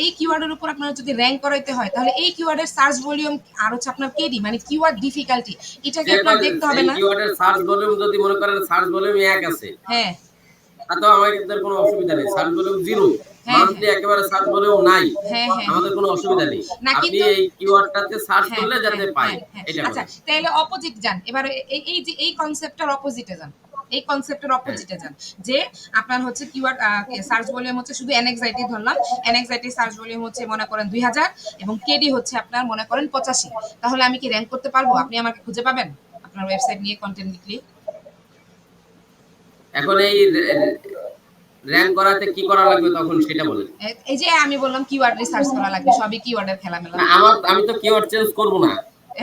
এই কিওয়ার্ডের উপর আপনার যদি র্যাঙ্ক করাইতে হয়, তাহলে এই কিওয়ার্ডের সার্চ ভলিউম আর হচ্ছে আপনার কেডি মানে কিওয়ার্ড ডিফিকাল্টি, এটাকে আপনার দেখতে হবে এই না? কিওয়ার্ডের সার্চ ভলিউম যদি মনে করেন সার্চ ভলিউম 1 আছে, হ্যাঁ তাতেও আমাদের কোনো অসুবিধা নেই। সার্চ ভলিউম 0, হ্যাঁ মান্থলি একেবারে সার্চ ভলিউম নাই, হ্যাঁ হ্যাঁ আমাদের কোনো অসুবিধা নেই। না আপনি কিন্তু এই কিওয়ার্ডটাতে সার্চ হ্যাঁ করলে যাতে হ্যাঁ পাই, হ্যাঁ হ্যাঁ এটা আচ্ছা, করেন। তাহলে অপোজিট যান এবারে, এই যে এই কনসেপ্টটার অপোজিটে যান, এই কনসেপ্টের হ্যাঁ, অপোজিটে যান, যে আপনার হচ্ছে কিওয়ার্ড সার্চ ভলিউম হচ্ছে শুধু অ্যানএক্সাইটি ধরলাম, অ্যানএক্সাইটি সার্চ ভলিউম হচ্ছে মনে করেন 2000 এবং কেডি হচ্ছে আপনার মনে করেন 85, তাহলে আমি কি র্যাঙ্ক করতে পারবো? আপনি আমাকে খুঁজে পাবেন আপনার ওয়েবসাইট নিয়ে কন্টেন্ট লিখলে? এখন এই র্যাঙ্ক করাতে কি করা লাগবে তখন সেটা বলেন। এই যে আমি বললাম কিওয়ার্ড রিসার্চ করা লাগবে, সবই কিওয়ার্ডের খেলামেলা। না, আমি তো কিওয়ার্ড চেঞ্জ করব না,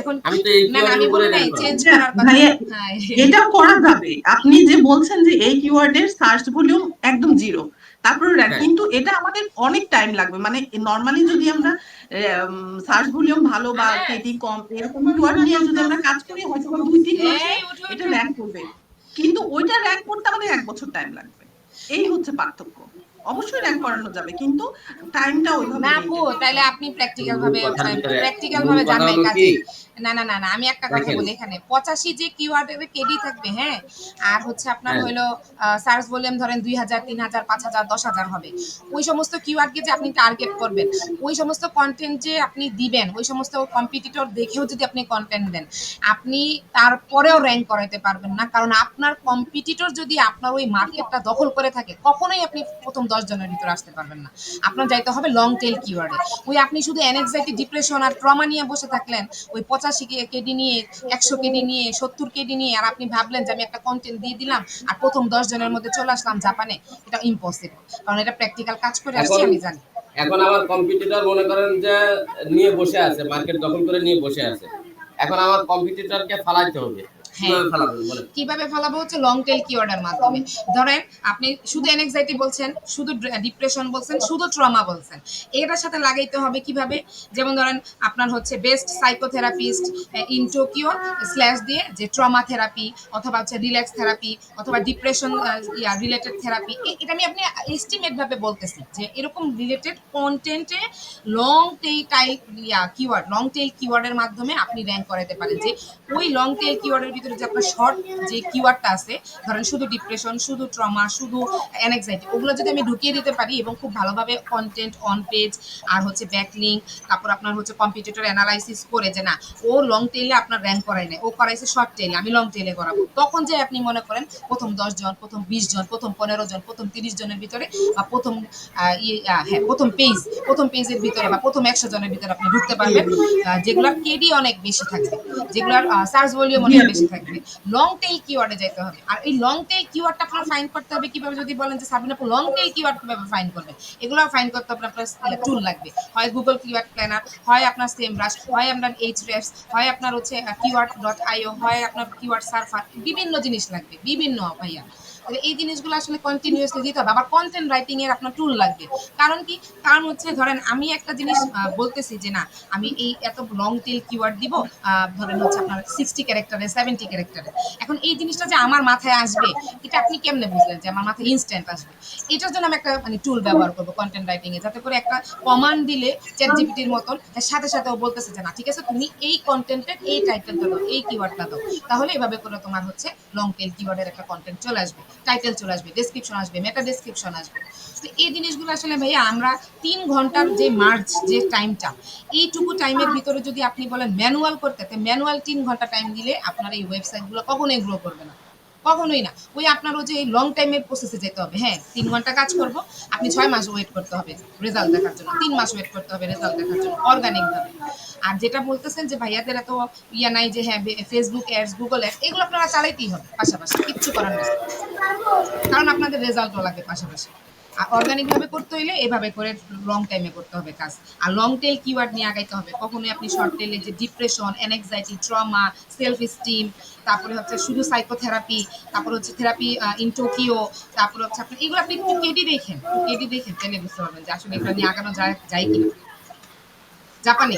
এখন আমি তো এই না না কিওয়ার্ডের আমি উপরে বলি নাই র্যাঙ্ক করব। চেঞ্জ আচ্ছা, করার কথা। ভাইয়া হ্যাঁ এটা করা যাবে। আপনি যে বলছেন যে এই কিওয়ার্ডের সার্চ ভলিউম একদম 0, তারপরে হ্যাঁ, কিন্তু এটা আমাদের অনেক টাইম লাগবে। মানে নর্মালি যদি আমরা সার্চ ভলিউম ভালো বা কেটি কম এরকম কিওয়ার্ড নিয়ে যদি আমরা কাজ করি, হয়তো বা 2-3 মাসে এই উঠো এটা উঠো। র্যাঙ্ক করবে, কিন্তু ওইটা র্যাঙ্ক করতে আমাদের 1 বছর টাইম লাগবে। এই হচ্ছে পার্থক্য। অবশ্যই র্যাঙ্ক করানো যাবে, কিন্তু টাইমটা ওইভাবে না আপু, মেনটেন করতে তাইলে হবে। আপনি প্র্যাকটিক্যাল মূল ভাবে কথার ভিতরে প্র্যাকটিক্যাল মূল ভাবে যান কথা নাই হলো কাজে। কি, না না না না আমি একটা কথা দেখেন, বলি, এখানে 85 যে কিওয়ার্ডের কেডি থাকবে, হ্যাঁ, আর হচ্ছে আপনার হ্যাঁ, হলো সার্চ ভলিউম ধরেন 2000 3000 5000 10000 হবে, ওই সমস্ত কিওয়ার্ডকে যে আপনি টার্গেট করবেন, ওই সমস্ত কন্টেন্ট যে আপনি দিবেন, ওই সমস্ত কম্পিটিটর দেখেও যদি আপনি কন্টেন্ট দেন, আপনি তারপরেও র্যাঙ্ক করাইতে পারবেন না, কারণ আপনার কম্পিটিটর যদি আপনার ওই মার্কেটটা দখল করে থাকে, কখনোই আপনি প্রথম 10 জনের ভিতরে আসতে পারবেন না। আপনার যাইতে হবে লং টেল কিওয়ার্ডে। ওই আপনি শুধু অ্যানএক্সাইটি ডিপ্রেশন আর ট্রমা নিয়ে বসে থাকলেন, ওই 85 কেডি নিয়ে, 100 কেডি নিয়ে, 70 কেডি নিয়ে, আর আপনি ভাবলেন যে আমি একটা কন্টেন্ট দিয়ে দিলাম আর প্রথম 10 জনের মধ্যে চলে আসলাম জাপানে, এটা ইম্পসিবল, কারণ এটা প্র্যাকটিক্যাল কাজ করে আসছি, এখন আমি জানি। এখন আমার কম্পিটিটর মনে করেন যে নিয়ে বসে আছে, মার্কেট দখল করে নিয়ে বসে আছে, এখন আমার কম্পিটিটরকে ফালাইতে হবে। হ্যাঁ, কিভাবে ফালাবেন বলেন? কিভাবে ফলাবো হচ্ছে লং টেল কিওয়ার্ডের মাধ্যমে। ধরেন আপনি শুধু অ্যাংজাইটি বলছেন, শুধু ডিপ্রেশন বলছেন, শুধু ট্রমা বলছেন, এটার সাথে লাগাইতে হবে কিভাবে, যেমন ধরেন আপনার হচ্ছে best psychotherapist in Tokyo slash দিয়ে যে ট্রমা থেরাপি অথবা হচ্ছে রিল্যাক্স থেরাপি অথবা ডিপ্রেশন রিলেটেড থেরাপি, এটা আমি আপনি এস্টিমেট ভাবে বলতেছি যে এরকম রিলেটেড কন্টেন্টে long tail keyword, long tail কিওয়ার্ডের মাধ্যমে আপনি র্যাঙ্ক করাতে পারেন, যে ওই লং টেল কিওয়ার্ডের ভিতরে যে আপনার শর্ট যে কিওয়ার্ডটা আছে, ধরেন শুধু ডিপ্রেশন, শুধু ট্রমা, শুধু অ্যানএক্সাইটি, ওগুলো যদি আমি ঢুকিয়ে দিতে পারি এবং খুব ভালোভাবে কন্টেন্ট অন পেজ আর হচ্ছে ব্যাকলিঙ্ক, তারপর আপনার হচ্ছে কম্পিটিটর অ্যানালাইসিস করে যে না ও লং টেইলে আপনার র্যাঙ্ক করাই নাই, ও করাইছে শর্ট টেইলে, আমি লং টেইলে করাবো, তখন যে আপনি মনে করেন প্রথম 10 জন, প্রথম 20 জন, প্রথম 15 জন, প্রথম 30 জনের ভিতরে বা প্রথম প্রথম পেজের ভিতরে বা প্রথম 100 জনের ভিতরে আপনি ঢুকতে পারবেন, যেগুলোর কেডি অনেক বেশি থাকবে, যেগুলোর সার্চ ভলিউম অনেক বেশি থাকবে। লং টেইল কিওয়ার্ডে যেতে হবে। আর এই লং টেইল কিওয়ার্ডটা আপনার ফাইন্ড করতে হবে কিভাবে, যদি বলেন যে সাবিনা আপু লং টেইল কিওয়ার্ড কিভাবে ফাইন্ড করবে, এগুলো ফাইন্ড করতে হবে আপনার টুল লাগবে, হয় গুগল কিওয়ার্ড প্ল্যানার, হয় আপনার সেমরাশ, হয় আপনার এইচরেফস, হয় আপনার হচ্ছে কিওয়ার্ড.io, হয় আপনার কিওয়ার্ড সার্ফার, বিভিন্ন জিনিস লাগবে, বিভিন্ন ভাইয়া। তাহলে এই জিনিসগুলো আসলে কন্টিনিউয়াসলি দিতে হবে। আবার কন্টেন্ট রাইটিং এর আপনার টুল লাগবে। কারণ কি, কারণ হচ্ছে ধরেন আমি একটা জিনিস বলতেছি যে না আমি এই এত লং টেল কিওয়ার্ড দিব, ধরেন হচ্ছে আপনার 60 ক্যারেক্টারে 70 ক্যারেক্টারে, এখন এই জিনিসটা যে আমার মাথায় আসবে, এটা আপনি কেমনে বুঝলেন যে আমার মাথায় ইনস্ট্যান্ট আসবে? এটার জন্য আমি একটা মানে টুল ব্যবহার করবো কন্টেন্ট রাইটিং এ, যাতে করে একটা কমান্ড দিলে চ্যাট জিপিটির মতন সাথে সাথে ও বলতেছে যে না ঠিক আছে তুমি এই কন্টেন্টের এই টাইটেলটা দাও, এই কিওয়ার্ডটা দাও, তাহলে এভাবে করে তোমার হচ্ছে লং টেল কিওয়ার্ডের একটা কন্টেন্ট চলে আসবে, টাইটেল চলে আসবে, ডেসক্রিপশন আসবে, মেটা ডেসক্রিপশন আসবে। তো এই জিনিসগুলো আসলে ভাইয়া আমরা 3 ঘন্টার যে মার্চ যে টাইমটা, এইটুকু টাইমের ভিতরে যদি আপনি বলেন ম্যানুয়াল করতে, তো ম্যানুয়াল 3 ঘন্টা টাইম দিলে আপনার এই ওয়েবসাইটগুলো কখনোই গ্রো করবে না, কখনোই না। ওই আপনারও যে লং টাইমের প্রসেসে যেতে হবে, হ্যাঁ 3 ঘন্টা কাজ করব, আপনি 6 মাস ওয়েট করতে হবে রেজাল্ট দেখার জন্য, 3 মাস ওয়েট করতে হবে রেজাল্ট দেখার জন্য অর্গানিক ভাবে। আর যেটা বলতেছেন যে ভাইয়াদের এত ইয়া নাই যে হ্যাঁ ফেসবুক অ্যাডস, গুগল অ্যাডস, এগুলো আপনারা চালাইতেই হবে পাশাপাশি, কিচ্ছু করার নেই, কারণ আপনাদের রেজাল্টও লাগে পাশাপাশি। আর অর্গানিক ভাবে করতে হইলে এভাবে করে লং টাইমে করতে হবে কাজ। আর লং টেল কিওয়ার্ড নিয়ে আগাইতে হবে। কখনোই আপনি শর্ট টেলে যে depression, anxiety, trauma, self esteem, তারপরে হচ্ছে শুধু সাইকোথেরাপি, তারপর হচ্ছে থেরাপি ইন টোকিও, তারপর হচ্ছে আপনি এগুলো আপনি একটু কেডি দেখেন তাহলে বুঝতে পারবেন যে আসলে এগুলো নিয়ে আগানো যায় কিনা। জাপানি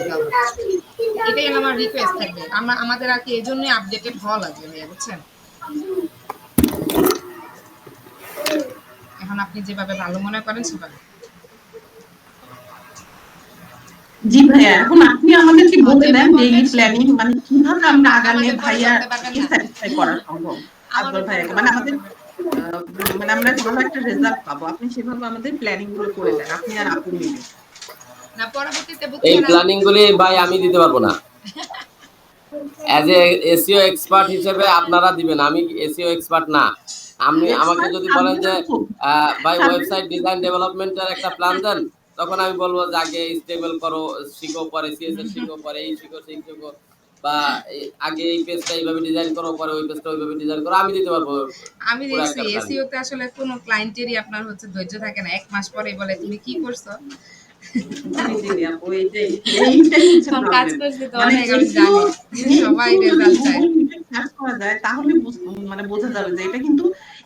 এটাই হলো আমার রিকোয়েস্ট থাকবে। আমাদের আর কি এই জন্যই আপডেটেড হওয়া লাগবে ভাইয়া, বুঝছেন? এখন আপনি যেভাবে ভালো মনে করেন সেভাবে। জি ভাইয়া, এখন আপনি আমাদেরকে বলে দেন যেভাবে ডেইলি বলবেন প্ল্যানিং মানে কিভাবে আমরা আগালে আমাদের পরে ভাইয়া ধরতে পারবেন না। স্যাটিসফাই করা সম্ভব আকবর আমাদের পরে ভাইয়াকে, ধরতে মানে আমাদের পারবেন না। মানে আমরা ভালো একটা রেজাল্ট পাবো। আপনি সেভাবে আমাদের প্ল্যানিং গুলো করে দেন, আপনি আর আপু মিলে। না পরবর্তীতে এই বুঝছেন প্ল্যানিং গুলি ভাই আমি দিতে পারবো না। অ্যাজ এ এসইও এক্সপার্ট হিসেবে আপনারা দিবেন, আমি এসইও এক্সপার্ট না। আপনি আমাকে এক্সপার্ট যদি বলেন থাকবেন যে আপু, ভাই থাকবেন। ওয়েবসাইট ডিজাইন ডেভেলপমেন্টের একটা প্ল্যান দেন, তখন আমি বলবো যে আগে স্টেবল করো, শিখো, পরে সিএসএস শিখো, পরে এই শিখো সেই শিখো, বা আগে এই পেজটা এইভাবে ডিজাইন করো, পরে ওই পেজটা ওইভাবে ডিজাইন করো, আমি দিতে পারবো আমি পুরো দেখছি একটা প্ল্যানিং। এসইও তে আসলে কোনো ক্লায়েন্টেরই আপনার হচ্ছে ধৈর্য থাকে না। ১ মাস পরে বলে তুমি কি করছো? জি জি আপু, এইটাই হচ্ছে কারণ কাজ প্রবলেম। করছি তো মানে অনেক, আমি এসইও জানি যে সবাই যদি রেজাল্ট চায়। গুগল মিটে সার্চ করা যায় তাহলে মানে বোঝা যাবে যে এটা কিন্তু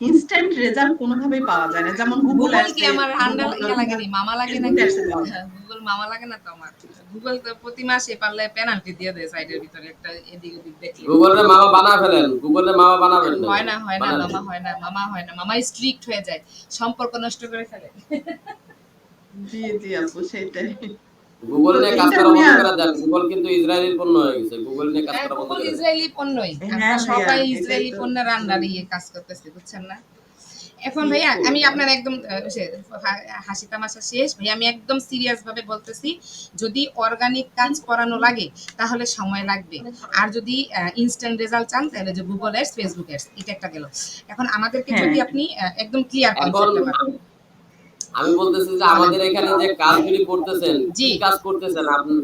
ইনস্ট্যান্ট রেজাল্ট কোনোভাবেই পাওয়া যায় না, যেমন গুগল গুগল কি অ্যাডসে, আমার আন্ডার গুগল ইয়া লাগে নি, মামা লাগে ফেসবুক নাকি? অ্যাডসে পাওয়া যায়। গুগল মামা লাগে না তো আমার। গুগল তো প্রতি মাসে পারলে পেনাল্টি দিয়ে দেয় সাইটের ভিতরে একটা এদিক ওদিক দেখলে। গুগলের মামা বানা ফেলেন, গুগলের মামা বানাবেন না, হয় না বানালেন মামা, হয় না মামা স্ট্রিক্ট হয়ে যায়, সম্পর্ক নষ্ট করে ফেলে। জি জি আপু, সেটাই। গুগল তো নিয়ে কাজ এইটা করা বন্ধ নিয়ে করে দেন। গুগল কিন্তু ইসরায়েলের পণ্য হয়ে গেছে, গুগল নিয়ে কাজ করা বন্ধ গুগল করে দেন। ইসরায়েলি পণ্যই, হ্যাঁ আমরা ভাইয়া, সবাই এটাই ইসরায়েলি তো। পণ্যের আন্ডারে কাজ করতেছি, বুঝছেন না? এখন কি ভাইয়া আমি করবো? আপনার একদম হাসি তামাশা শেষ ভাইয়া, আমি একদম সিরিয়াস ভাবে বলতেছি, যদি অর্গানিক কাজ করানো লাগে তাহলে সময় লাগবে। আর যদি ইনস্ট্যান্ট রেজাল্ট চান তাহলে যে গুগল অ্যাডস, ফেসবুক অ্যাডস, এটা একটা গেল। এখন আমাদেরকে হ্যাঁ, যদি আপনি একদম ক্লিয়ার এখন কনসেপ্টে বলেন। আমি বলতেছি যে বলেন। আমাদের এখানে যে কাজগুলি করতেছেন, জি কি কাজ করতেছেন আপনি,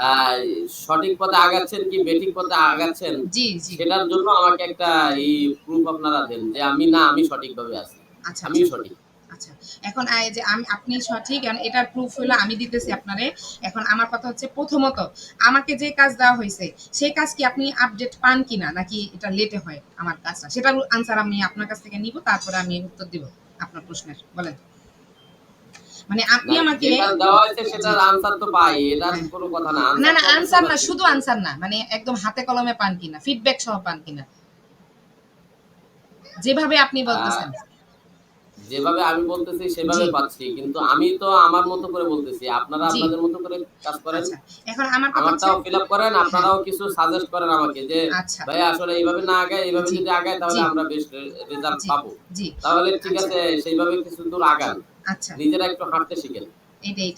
আহ, সঠিক পথে আগাচ্ছেন কি বেঠিক পথে আগাচ্ছেন, জি জি সেটার জন্য আমাকে একটা এই প্রুফ আপনারা দেন যে আমি সঠিকভাবে আছি, আচ্ছা আমি আচ্ছা সঠিক। আচ্ছা। এখন এই যে আপনি সঠিক, and এটার প্রুফ হলো আমি দিতেছি আপনারে। এখন আমার কথা হচ্ছে, প্রথমত আমাকে যে কাজ দেওয়া হয়েছে সেই কাজ কি আপনি আপডেট পান কিনা, নাকি এটা লেটে হয় আমার কাজটা, সেটার আনসার আমি আপনার কাছ থেকে নিব, তারপরে আমি উত্তর দিব আপনার প্রশ্নের। বলেন, মানে আপনি না, আমাকে। যেটা দেওয়া হয়েছে জি সেটার আনসার তো পাই, এটার হ্যাঁ। কোনো কথা না, না আনসার না তো আনসার অবশ্যই না, পাচ্ছি। শুধু আনসার না, মানে একদম হাতে কলমে পান কিনা, ফিডব্যাক সহ পান কিনা, যেভাবে আপনি আহ, বলতেছেন। যেভাবে আমি বলতেছি জি সেভাবে পাচ্ছি, কিন্তু আমি তো আমার মতো করে বলতেছি, আপনারা জি আপনাদের মতো করে কাজ করেন। আচ্ছা। এখন আমার কথা হচ্ছে, আমারটাও ফিল আপ করেন, হ্যাঁ আপনারাও কিছু সাজেস্ট করেন আমাকে যে আচ্ছা ভাই আসলে এইভাবে না আগায়, এইভাবে জি যদি আগায় তাহলে জি আমরা বেশ রেজাল্ট জি পাবো। জি তাহলে ঠিক আচ্ছা আছে, সেইভাবে কিছু দূর আগান, আচ্ছা। নিজেরা একটু হাঁটতে শিখেন। এইটাই।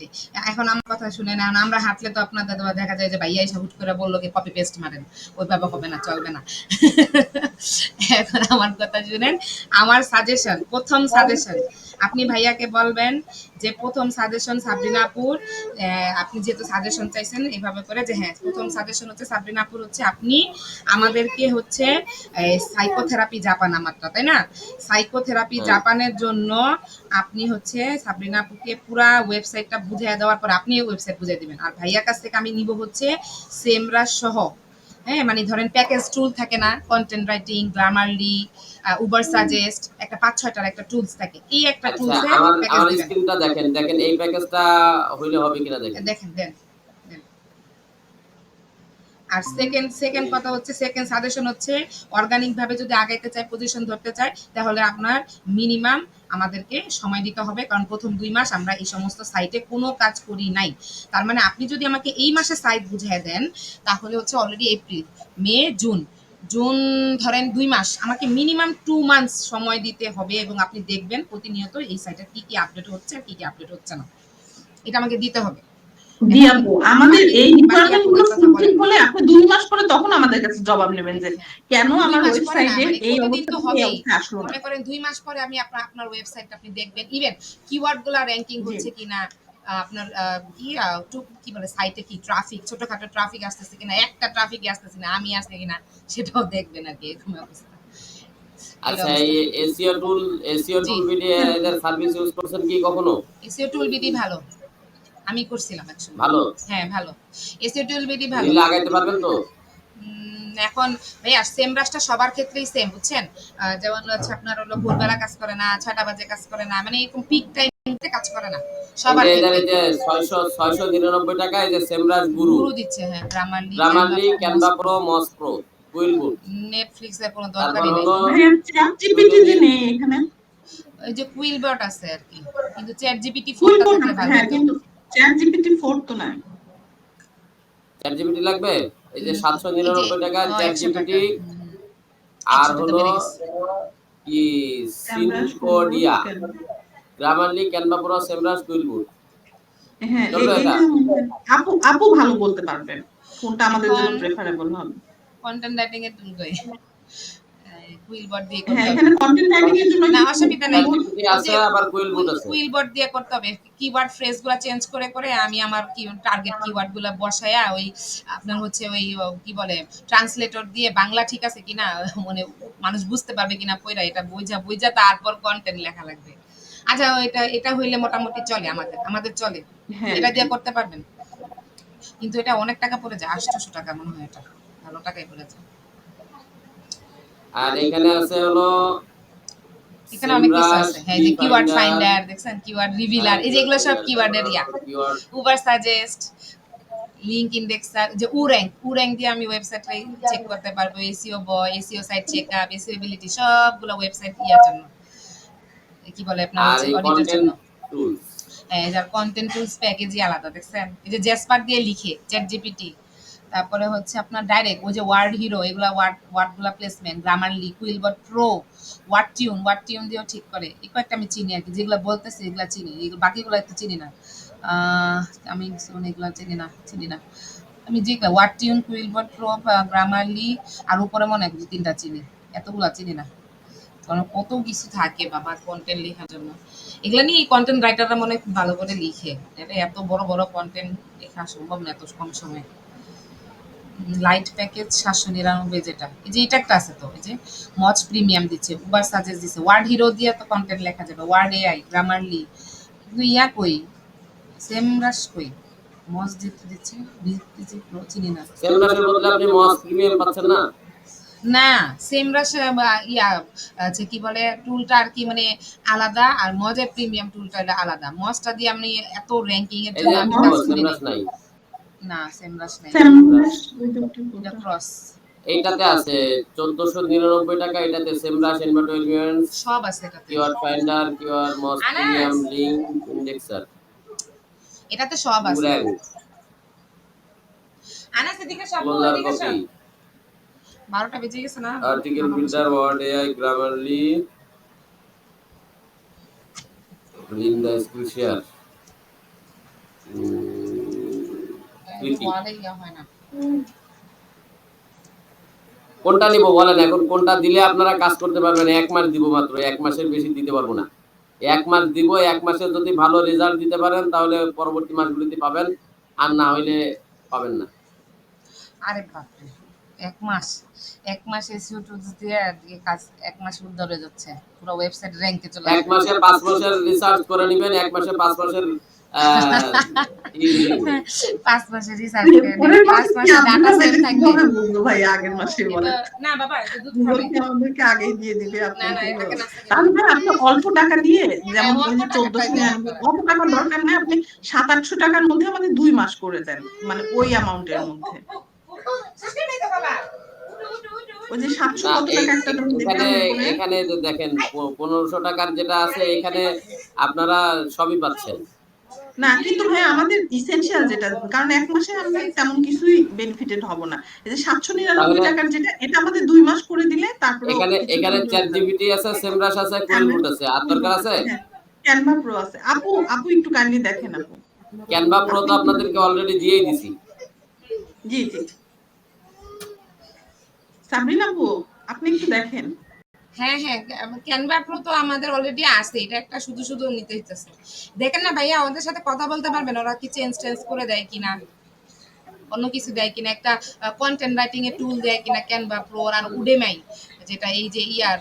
এখন আমার কথা শুনেন, এখন আমরা হাঁটলে তো আপনাদের দেখা যায় যে ভাইয়া এসে হুট করে বললো কি কপি পেস্ট মারেন, ওইভাবে হবে না, চলবে না। এখন আমার কথা শুনেন, আমার সাজেশন, প্রথম সাজেশন, আপনি ভাইয়াকে বলবেন যে প্রথম সাজেশন সাবরিনা আপুর, আপনি যেহেতু সাজেশন চাইছেন এইভাবে করে, যে হ্যাঁ প্রথম সাজেশন হচ্ছে সাবরিনা আপুর হচ্ছে আপনি আমাদেরকে হচ্ছে সাইকোথেরাপি জাপান আমারটা, তাই না? সাইকোথেরাপি হ্যাঁ, জাপানের জন্য আপনি হচ্ছে সাবরিনা আপুকে পুরা ওয়েবসাইটটা বুঝিয়ে দেওয়ার পর আপনি ওয়েবসাইট বুঝিয়ে দিবেন, আর ভাইয়ার কাছ থেকে আমি নিব হচ্ছে সেমরাস সহ। হ্যাঁ, মানে ধরেন প্যাকেজ টুল থাকে না, content writing, Grammarly, Uber suggest, একটা ৫-৬টার একটা টুলস থাকে, এই একটা আচ্ছা, টুলসে আমার প্যাকেজ আমার দিবেন। স্ক্রিনটা দেখেন, দেখেন এই প্যাকেজটা হইলে হবে কিনা দেখেন। দেখেন, দেন দেন। আর সেকেন্ড কথা হচ্ছে, সেকেন্ড সাজেশন হচ্ছে, অর্গানিক ভাবে যদি আগাইতে চাই, পজিশন ধরতে চাই, তাহলে আপনার মিনিমাম আমাদেরকে সময় দিতে হবে, কারণ প্রথম ২ মাস আমরা এই সমস্ত সাইটে কোনো কাজ করি নাই। তার মানে আপনি যদি আমাকে এই মাসে সাইট বুঝিয়ে দেন, তাহলে হচ্ছে অলরেডি এপ্রিল, মে, জুন, জুন ধরেন ২ মাস, আমাকে মিনিমাম 2 মান্থস সময় দিতে হবে, এবং আপনি দেখবেন প্রতিনিয়ত এই সাইটে কি কি আপডেট হচ্ছে আর কি কি আপডেট হচ্ছে না, এটা আমাকে দিতে হবে। জি এখন আপু, আমাদের বাকি এই বাকি রিকোয়ারমেন্ট গুলো আপনার কথা ফুলফিল বলেন। হলে আপনি ২ মাস পরে তখন আমাদের কাছে জবাব নেবেন যে হ্যাঁ, কেন ২ আমার মাস পরে না, ওয়েবসাইটে মানে এই প্রতিদিন অবস্থা তো থেকে এই হবেই। অবস্থায় আসলো না। মনে করেন ২ মাস পরে আমি আপনার ওয়েবসাইট আপনি দেখবেন, ইভেন কিওয়ার্ড গুলা র‍্যাঙ্কিং জি হচ্ছে কিনা, আপনার কি বলে সাইটে কি ট্রাফিক, ছোটখাটো ট্রাফিক আসতেছে কিনা, একটা ট্রাফিক আসতেছে না, আমি আসছে কিনা, সেটাও দেখবেন আর কি, এরকম অবস্থা। এই আচ্ছা, এই অবস্থা। এসইও জি। টুল বিডি এদের সার্ভিস ইউজ করছেন কি কখনো? এসইও টুল বিডি ভালো, আমি করছিলাম একসময়। ভালো? হ্যাঁ ভালো, এসইও টুল বিডি ভালো। রিল আগাইতে পারবেন তো? এখন ভাইয়া সেম ব্রাশটা সবার ক্ষেত্রেই সেম, বুঝছেন? যেমন হচ্ছে আপনার হলো ভোরবেলা কাজ করে না, 6টা বাজে কাজ করে না, মানে এরকম পিক টাইমে কাজ করে না এই সবার যে এদের ক্ষেত্রে। এই যে 699 টাকা এই যে সেমরাজ গুরু, গুরু দিচ্ছে, হ্যাঁ, গ্রামারলি, গ্রামারলি, ক্যানভা প্রো, মস প্রো, কুইল বুট, নেটফ্লিক্স এর কোনো তারপর দরকারই নেই। হলো ভাইয়া চ্যাট জিপিটি যদি যে নেই এখানে, ওই যে কুইলবট আছে আর কি, কিন্তু চ্যাট জিপিটি কুইল 4টা বোর্ড থাকলে আছে ভালো হ্যাঁ, হতো। কিন্তু চ্যাট জিপিটি 4 তো নাই। চ্যাট জিপিটি লাগবে, এই যে এই যে 799 টাকা চ্যাট 100 টাকা, জিপিটি, আর 100 টাকা হলো বেড়ে গেছে। ক্যামব্রাশ, কি কুইল বোর্ড, সিনকোডিয়া, Grammarly, Canva Pro, Semrush, QuillBot, হ্যাঁ চলবে এটা? এইটা আপু আপু ভালো বলতে পারবেন কোনটা আমাদের জন্য এখন প্রেফারেবল হবে। কন্টেন্ট রাইটিং এর টুল কই? কুইলবট দিয়ে হ্যাঁ, করতে হবে। এখানে কন্টেন্ট রাইটিং এর জন্য না, কিন্তু অসুবিধা নাই। চ্যাট কুইল জিপিটি ওই আছে যে আবার কুইল বুট আছে। কুইলবট দিয়ে করতে হবে। কিওয়ার্ড ফ্রেজগুলো চেঞ্জ করে করে আমি আমার কি টার্গেট কিওয়ার্ডগুলো বসায়া ওই আপনার হচ্ছে ওই কি বলে ট্রান্সলেটর দিয়ে বাংলা ঠিক আছে কিনা মানে মানুষ বুঝতে পারবে কিনা পড়া এটা বুঝা বুঝা তারপর কন্টেন্ট লেখা লাগবে। আচ্ছা, এটা এটা হইলে মোটামুটি চলে, আমাদের আমাদের চলে। হ্যাঁ এটা দিয়ে করতে পারবেন, কিন্তু এটা অনেক টাকা পড়ে যায়, 800 টাকা মনে হয়, এটা ভালো টাকাই পড়ে যায়। আর এখানে আছে হলো এখানে অনেক কিছু সেমরাজ, আছে, হ্যাঁ, কি যে কিওয়ার্ড ফাইন্ডার, ফাইন্ডার দেখছেন, কিওয়ার্ড রিভিলার, এই যে এগুলো সব কিওয়ার্ডের ইয়া। Keyword. Ubersuggest, link indexer, যে উর্যাঙ্ক দিয়ে আমি ওয়েবসাইটে চেক করতে পারবো, SEO boy, SEO site checkup, SEO ability, সবগুলো ওয়েবসাইট ইয়ার জন্য, কি বলে আপনার আর হচ্ছে এই অডিটের জন্য। কন্টেন্ট টুলস, হ্যাঁ, যার কন্টেন্ট টুলস প্যাকেজই আলাদা, দেখছেন? এই যে জেসপার দিয়ে লিখে, চ্যাট জিপিটি, তারপরে হচ্ছে আপনার ডাইরেক্ট ওই যে ওয়ার্ড হিরো, এগুলা ওয়ার্ডগুলা placement, Grammarly, QuillBot Pro, Wordtune দিয়েও ঠিক করে। এই কয়েকটা আমি চিনি আর কি, যেগুলো বলতেছি এগুলা চিনি, এগুলো বাকিগুলো একটু চিনি না। আমি এগুলা চিনি না। আমি যেগুলো ওয়ার্ড টিউন, কুইলবট প্রো, গ্রামারলি, আর উপরে মনে হয় 2-3টা চিনি, এতগুলা চিনি না। কারণ কত কিছু থাকে বাবা কন্টেন্ট লেখার জন্য। এগুলা নিয়ে কন্টেন্ট রাইটাররা মনে হয় খুব ভালো করে লিখে। এটা এত বড় বড় কন্টেন্ট লেখা সম্ভব না এত কম সময়ে। লাইট প্যাকেজ 799, যেটা এই যে এটা একটা আছে তো, এই যে মজ প্রিমিয়াম দিচ্ছে, উবার সাজেস্ট দিচ্ছে, ওয়ার্ড হিরো দিয়ে তো কন্টেন্ট লেখা যাবে, ওয়ার্ড এআই, গ্রামারলি, কিন্তু ইয়া কই, সেম রাশ কই, মজ দিচ্ছে, দিচ্ছে প্রো চিনি না। সেমরাজের বদলে আপনি মস প্রিমিয়াম পাচ্ছেন না? না, সেম রাশ ইয়া আছে কি বলে টুলটা আর কি, মানে আলাদা, আর মজের প্রিমিয়াম টুলটা এটা আলাদা। মজটা দিয়ে আমি এত র্যাঙ্কিং এর এই জন্য যে আমি মজ কাজ করি সেমরাজ নাই। নাই, না, সেম রাশ নাই, স্যামরাশ ওইটা এটা কোনটা? ক্রস। এইটাতে আছে 1499 টাকা, এটাতে সেমরাজ, এনভায়রনমেন্ট, সব আছে এটাতে। কিওয়ার্ড ফাইন্ডার, কিওয়ার্ড মস প্রিমিয়াম, আনাস, লিংক ইন্ডেক্সার, এটাতে সব আছে। উর্যাঙ্ক, আনাস এদিকে সব, ক্লোজার এদিকে কপি, সব। 12টা বেজে গেছে না? আর্টিকেল মামা বসে। ফিল্টার, ওয়ার্ড এআই, গ্রামারলি, লিন্ডা স্কুশিয়ার, কৃতি। ওয়ালে ইয়া হয় না। কোনটা নিব বলেন, এখন কোনটা দিলে আপনারা কাজ করতে পারবেন? 1 মাস দিব মাত্র, 1 মাসের বেশি দিতে পারবো না। 1 মাস দিব, 1 মাসে যদি ভালো রেজাল্ট দিতে পারেন তাহলে পরবর্তী মাসগুলিতে পাবেন, আর না হইলে পাবেন না। আরে বাপরে, 1 মাস, 1 মাস এসইও টুলস দিয়ে দিয়ে কাজ 1 মাস ধরে যাচ্ছে, পুরো ওয়েবসাইট র্যাঙ্কে চলে 1 যাবে। মাসে 5 মাসের রিসার্চ করে নেবেন, 1 মাসে 5 মাসের দিয়ে দিবেন। 5 মাসের রিসার্চ করে নেবে, পরের 5 মাসে কি মাসের ডাটা আমরা সেট থাকবে। কিভাবে বুঝবো ভাই আগের মাসে এটা বলেন? না বাবা, এটা দুধ গুগল খাবে। কি আমাদেরকে আগেই দিয়ে দিবে না আপনার না, কি? এটাকে নাস্তা খেতে তাহলে হবে। ভাই আপনি অল্প টাকা দিয়ে, হ্যাঁ, যেমন ওই অল্প যে টাকাটাই 1499, দেওয়া করে। অত টাকার দরকার নেই, আপনি 700-800 টাকার মধ্যে আমাদের 2 মাস করে দেন, মানে ওই অ্যামাউন্টের মধ্যে। শেষে নাই তো বাবা। উঠু, উঠু, উঠু, ওই যে উঠু। 700 না, কত টাকা একটা দাম এখানে দেখলাম উপরে। এখানে যে দেখেন 1500 টাকার যেটা আছে এখানে আপনারা সবই পাচ্ছেন। না কিন্তু ভাই আমাদের ইসেনশিয়াল যেটা, কারণ 1 মাসে আমরা তেমন কিছুই বেনিফিটেড হব না। এই যে 799 তাহলে টাকার যেটা, এটা আমাদের 2 মাস করে দিলে তারপরেও এখানে এখানে কিছুদিন চলে চ্যাট যাবে। জিপিটি আছে, সেমরাস আছে, কোয়েল ক্যানভা বুট আছে, আর দরকার আছে? হ্যাঁ, ক্যানভা প্রো আছে। আপু আপু একটু কাইন্ডলি দেখেন আপু। ক্যানভা প্রো আপনি তো একটু আপনাদেরকে অলরেডি দিয়েই দিছি। জি জি, সাবরিন আপু আপনি একটু দেখেন। হ্যাঁ হ্যাঁ, ক্যানভা প্রো তো আমাদের অলরেডি আছে, এটা একটা শুধু শুধু নিতে হইতেছে। দেখেন না ভাইয়া, ওদের সাথে কথা বলতে পারবেন ওরা কি চেঞ্জ টেঞ্জ করে দেয় কিনা, অন্য কিছু দেয় কিনা, একটা কন্টেন্ট রাইটিং এর টুল দেয় কিনা ক্যানভা প্রো, আর উডেমাই, যেটা এই যে ইয়ার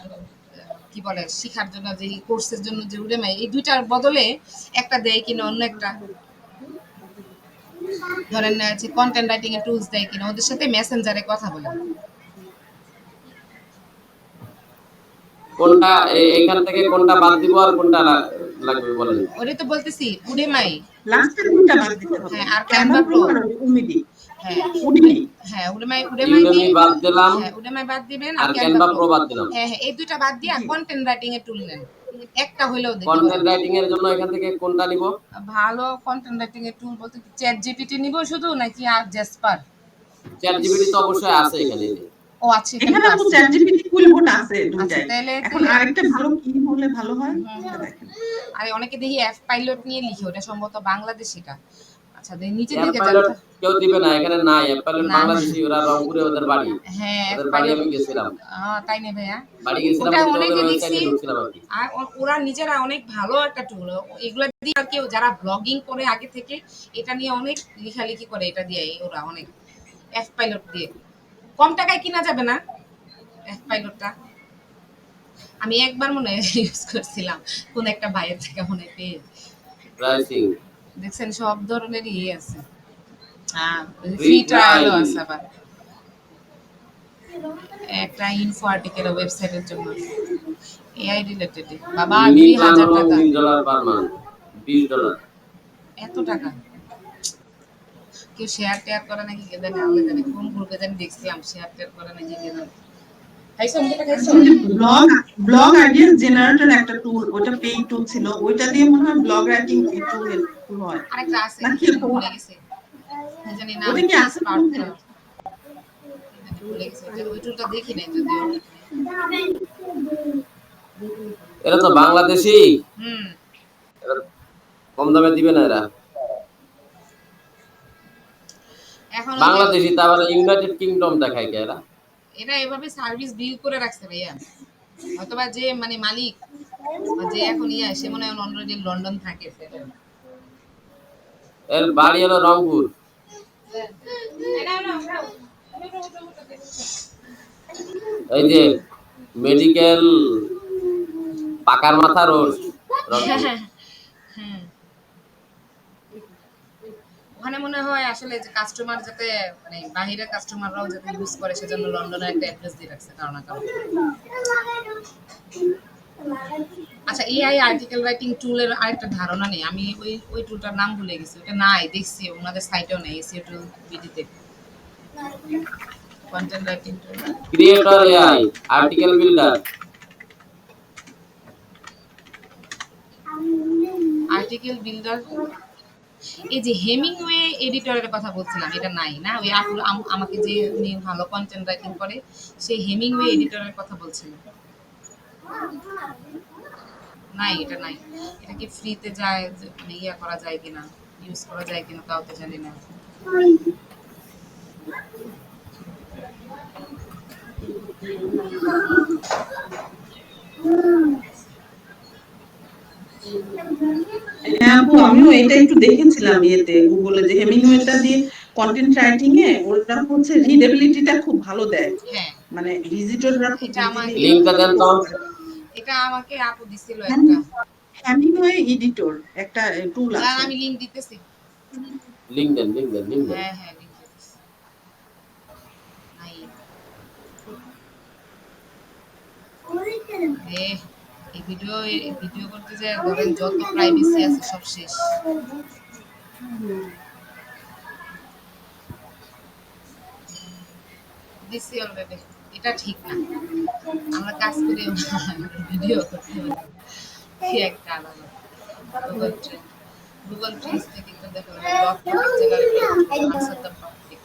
কি বলে শিখার জন্য যে কোর্সের জন্য যে উডেমাই, এই দুইটার বদলে একটা দেয় কিনা অন্য একটা, ধরেন যে কন্টেন্ট রাইটিং এর টুলস দেয় কিনা, ওদের সাথে মেসেঞ্জারে কথা বলে। কোনটা এখান থেকে কোনটা বাদ দিব আর কোনটা লাগবে বলেন? ওটাই তো বলতেছি, উডেমাই। লাস্টের দুইটা বাদ দিতে হবে, হ্যাঁ, আর ক্যানভা ক্যানভা প্রো প্রো। আর উমিদি। হ্যাঁ উডিমি হ্যাঁ, উডেমাই ইউডেমি বাদ দিলাম হ্যাঁ উডেমাই বাদ দিবেন আর আর ক্যানভা ক্যানভা প্রো প্রো। বাদ দিলাম। হ্যাঁ হ্যাঁ, এই দুইটা বাদ দিয়ে কন্টেন্ট রাইটিং এর টুল নেন, একটা হইলেও দেখবেন। কন্টেন্ট রাইটিং এর জন্য এখান থেকে কোনটা নিব? ভালো কন্টেন্ট রাইটিং এর টুল বলতে চ্যাট জিপিটি নিব শুধু, নাকি আর জেসপার? চ্যাট জিপিটি তো অবশ্যই আছে এখানে। ও আচ্ছা, এখানে এখানে তো তো আছে। চ্যাট জিপিটি কুইলবোট আছে আচ্ছা, দুইটাই। তাহলে এখন আরেকটা ভালো কি হলে ভালো হয় সেটা দেখেন। আরে অনেকে দেখি এফ পাইলট নিয়ে লিখে, ওটা সম্ভবত বাংলাদেশিটা। আচ্ছা, নিচের অ্যাপ দিকে পাইলট যান। কেউ দিবে না, এখানে নাই অ্যাপ পাইলট। না, বাংলাদেশি, ওরা রংপুরে ওদের বাড়ি। হ্যাঁ এফ ওদের বাড়ি পাইলট। আমি গেছিলাম, তাই না ভাইয়া? বাড়ি গেছিলাম ওটা বলতে ওদের অনেকে ওয়েবসাইটে দেখছি, ঢুকছিলাম আর কি। আর ওরা নিজেরা অনেক ভালো একটা টুল, এগুলা দিয়ে আর কেউ যারা ব্লগিং করে আগে থেকে এটা নিয়ে অনেক লেখালেখি করে, এটা দিয়ে ওরা অনেক এফ পাইলট দিয়ে কম টাকায় কিনা যাবে না এফ পাইলটটা? আমি একবার মনে হয় ইউজ করছিলাম কোন একটা ভাইয়ের থেকে মনে পেয়ে। প্রাইসিং দেখছেন সব ধরনেরই ইয়ে আছে। হ্যাঁ, Free ফ্রি ট্রায়ালও trial। আছে আবার, একটা ইনফো আর্টিকেল ওয়েবসাইটের জন্য এআই রিলেটেড। বাবা মিনি প্ল্যান 2000 হলো টাকা, $20 পার মান্থ, $20। এত টাকা! কেউ শেয়ার টেয়ার করে নাকি কে জানে, আল্লাহ জানে কোন গ্রুপে জানি দেখছিলাম শেয়ার টেয়ার করে নাকি কে জানে। খাইছো মুখে খাইছো? ব্লগ ব্লগ আইডিয়াস জেনারেটর একটা টুল, ওটা পেইড টুল ছিল, ওইটা দিয়ে মনে হয় ব্লগ রাইটিং একটু হেল্পফুল হয় আরেকটা আছে নাকি? ভুলে গেছে, কি জানি নাম, ওটা কি আছে স্পার্ক মধ্যে? ভুলে গেছে, ওই টুলটা দেখি নাই যদিও। এরা তো বাংলাদেশি, হুম, এরা কম দামে দিবে না এরা। এখন বাংলাদেশি তা আবার ইউনাইটেড কিংডম দেখায় কে এরা? এরা এভাবে সার্ভিস বিল করে রাখছে ভাইয়া, অথবা যে মানে মালিক বা যে এখন ইয়া সে মনে হয় অলরেডি লন্ডন থাকে। এর বাড়ি হলো রংপুর। এই যে মেডিকেল পাকার মাথা রোড রংপুর। হ্যাঁ, ওখানে মনে হয় আসলে যে কাস্টমার যাতে মানে বাহিরের কাস্টমাররাও যাতে ইউজ করে সেজন্য লন্ডনের একটা অ্যাড্রেস দিয়ে রাখছে কারণ না কারণ। আচ্ছা, এআই আর্টিকেল রাইটিং টুলের আরেকটা ধারণা নেই আমি, ওই টুলটার নাম ভুলে গেছি, ওটা নাই দেখছি ওনাদের সাইটেও নেই, এসিও টুল বিডিতে content writing tool. Creator AI article builder. Article builder, এই যে হেমিংওয়ে এডিটরের কথা বলছিলাম, এটা নাই না? ওই আপুর আমাকে যে উনি ভালো কন্টেন্ট রাইটিং করে সেই হেমিংওয়ে এডিটরের কথা বলছিলাম, নাই এটা নাই। এটা কি ফ্রিতে যায় মানে ইয়া করা যায় কিনা, ইউজ করা যায় কিনা তাও তো জানি না। হ্যাঁ আপু, আমিও এটা একটু দেখেছিলাম ইয়েতে গুগলে, যে হেমিংওয়েটা দিয়ে কন্টেন্ট রাইটিং এ ওরা হচ্ছে রিডেবিলিটিটা খুব ভালো দেয়, হ্যাঁ, মানে ভিজিটররা খুব এটা আমাকে লিংকটা দেন তো। এটা আমাকে আপু দিছিল একটা, হেমিংওয়ে এডিটর একটা টুল আর আছে। আমি লিংক দিতেছি। লিংক দেন, লিংক দেন, লিংক দেন। হ্যাঁ হ্যাঁ, লিংক দিতেছি। নাই এই ভিডিও করতে যায় ধরেন যত প্রাইভেসি আছে সব শেষ। দিছি অলরেডি, এটা ঠিক না, আমরা কাজ করি ভিডিও করতে হবে, কি একটা আলাদা। গুগল ট্রেন্ডস থেকে তো দেখো blog topic generator answer the public.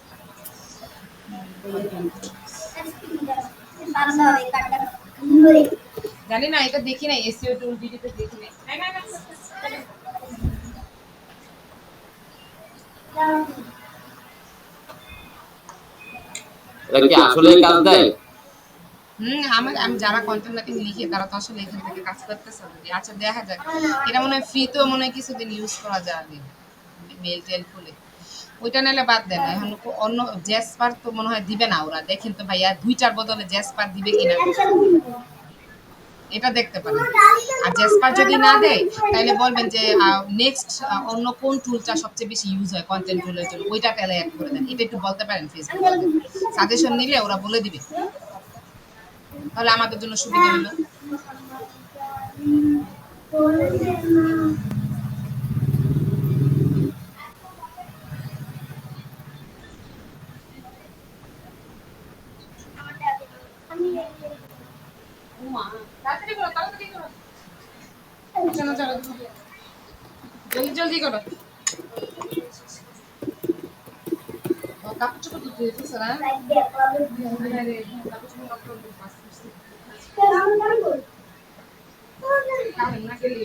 জানি না, এটা দেখি নাই, এসইও টুল ভিডিওতে দেখি নাই। এরা কি আসলে কাজ দেয়? আমি যারা কন্টেন্ট রাইটিং লিখি তারা তো আসলে এখান থেকে কাজ করতেছে অলরেডি। আচ্ছা দেখা যাক, এটা মনে হয় ফ্রিতেও মনে হয় কিছুদিন ইউজ করা যাবে মেল টেল খুলে, ওইটা নিলে বাদ দেন। এখন অন্য জেসপার তো মনে হয় দিবে না ওরা, দেখেন তো ভাইয়া দুইটার বদলে জেসপার দিবে কিনা। এটা দেখতে পারেন। আর জেসপার যদি না দেয় তাহলে বলবেন যে নেক্সট অন্য কোন টুলটা সবচেয়ে বেশি ইউজ হয় কন্টেন্ট টুলের জন্য, ওইটা তাহলে অ্যাড করে দেন। এটা একটু বলতে পারেন ফেসবুকে, সাজেশন নিলে ওরা বলে দিবে, তাহলে আমাদের জন্য সুবিধা হলো। জলদি জলদি করো। কাপড় চোপড় ধুতে হইতেছে না? কারেন্ট না গেলে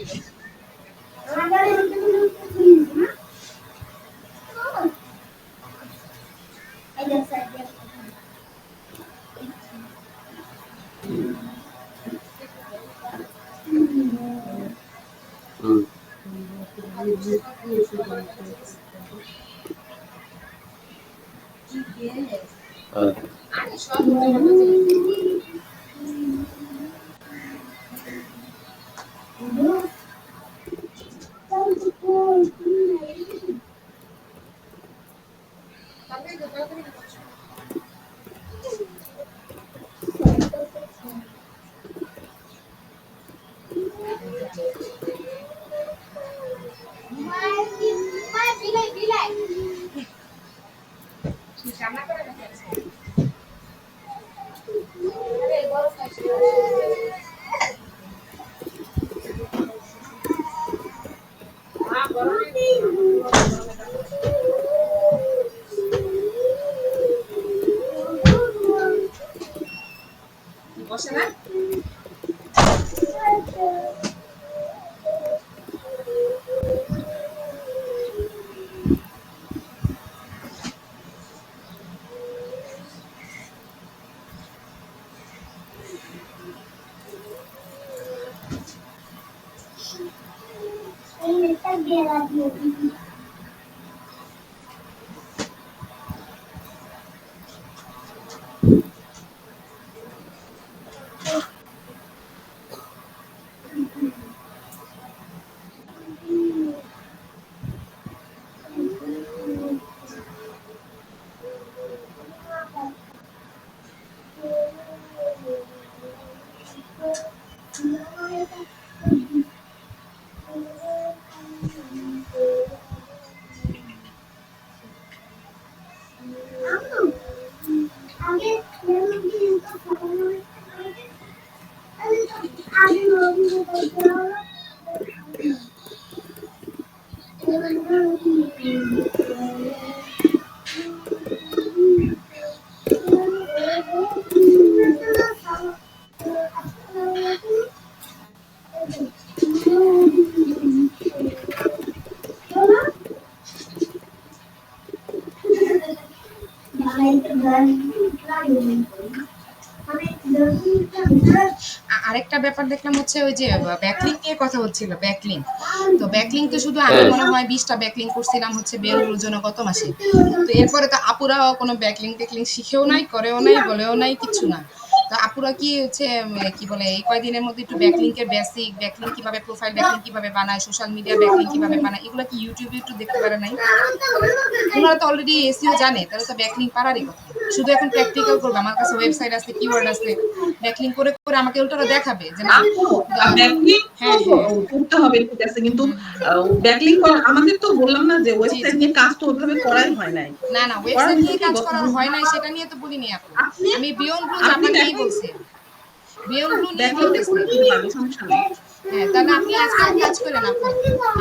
হুম। হ্যাঁ। আরে সব হতে রান্না করে রেখেছে। আরে বড় খাইছে। হ্যাঁ বড় বসে না। আরেকটা ব্যাপার দেখলাম হচ্ছে ওই যে ব্যাকলিঙ্ক নিয়ে কথা হচ্ছিল, ব্যাকলিঙ্ক। তো ব্যাকলিঙ্ক তো শুধু আমি মনে হয় 20টা ব্যাকলিঙ্ক করছিলাম হচ্ছে বেরোর জন্য গত মাসে। তো এরপরে তো আপুরাও কোনো ব্যাকলিঙ্ক টেকলিঙ্ক শিখেও নাই, করেও নাই, বলেও নাই, কিছু না। তো আপুরা কি হচ্ছে কি বলে এই কয়দিনের মধ্যে একটু ব্যাকলিঙ্কের বেসিক, ব্যাকলিঙ্ক কিভাবে, প্রোফাইল ব্যাকলিঙ্ক কিভাবে বানায়, সোশ্যাল মিডিয়া ব্যাকলিঙ্ক কিভাবে বানায়, এগুলো কি ইউটিউবে একটু দেখতে পারে নাই? ওনারা তো অলরেডি এসইও জানে, তাহলে তো ব্যাকলিঙ্ক পারারই কথা। শুধু এখন প্র্যাকটিক্যাল করবে, আমার কাছে ওয়েবসাইট আছে, কিওয়ার্ড আছে, ব্যাকলিঙ্ক করে করে আমাকে উল্টোটা দেখাবে যে না ব্যাকলিঙ্ক করতে হবে, ঠিক আছে, কিন্তু ব্যাকলিঙ্ক আমাদের তো বললাম না যে ওয়েবসাইট নিয়ে কাজ তো ওইভাবে করাই হয় নাই। না না, ওয়েবসাইট নিয়ে কাজ করা হয় নাই সেটা নিয়ে তো বলিনি আপু, আমি বিয়ন্ড ব্লু জাপান নিয়েই বলছি, বিয়ন্ড ব্লু নিয়ে বলতেছি। হ্যাঁ, তাহলে আপনি আজকে এক কাজ করেন আপু,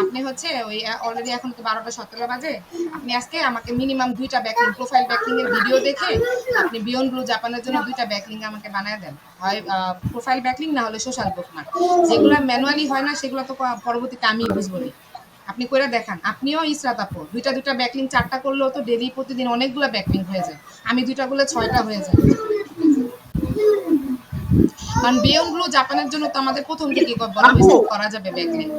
আপনি হচ্ছে ওই অলরেডি এখন তো 12টা 17 বাজে, আপনি আজকে আমাকে মিনিমাম 2টা ব্যাকলিঙ্ক, প্রোফাইল ব্যাকলিঙ্ক এর ভিডিও দেখে আপনি বিয়ন্ড ব্লু জাপানের জন্য 2টা ব্যাকলিঙ্ক আমাকে বানায় দেন, হয় প্রোফাইল ব্যাকলিঙ্ক না হলে সোশ্যাল বুকমার্ক। যেগুলো ম্যানুয়ালি হয় না সেগুলো তো পরবর্তীতে আমি বুঝবো না, আপনি করে দেখান। আপনিও ইসরাত আপু 2টা ব্যাকলিঙ্ক 4টা করলেও তো ডেইলি প্রতিদিন অনেকগুলো ব্যাকলিঙ্ক হয়ে যায়, আমি 2টা করলে 6টা হয়ে যায়। কারণ বিয়ন্ড ব্লু জাপানের জন্য তো আমাদের প্রথম থেকে করা যাবে ব্যাকলিঙ্ক।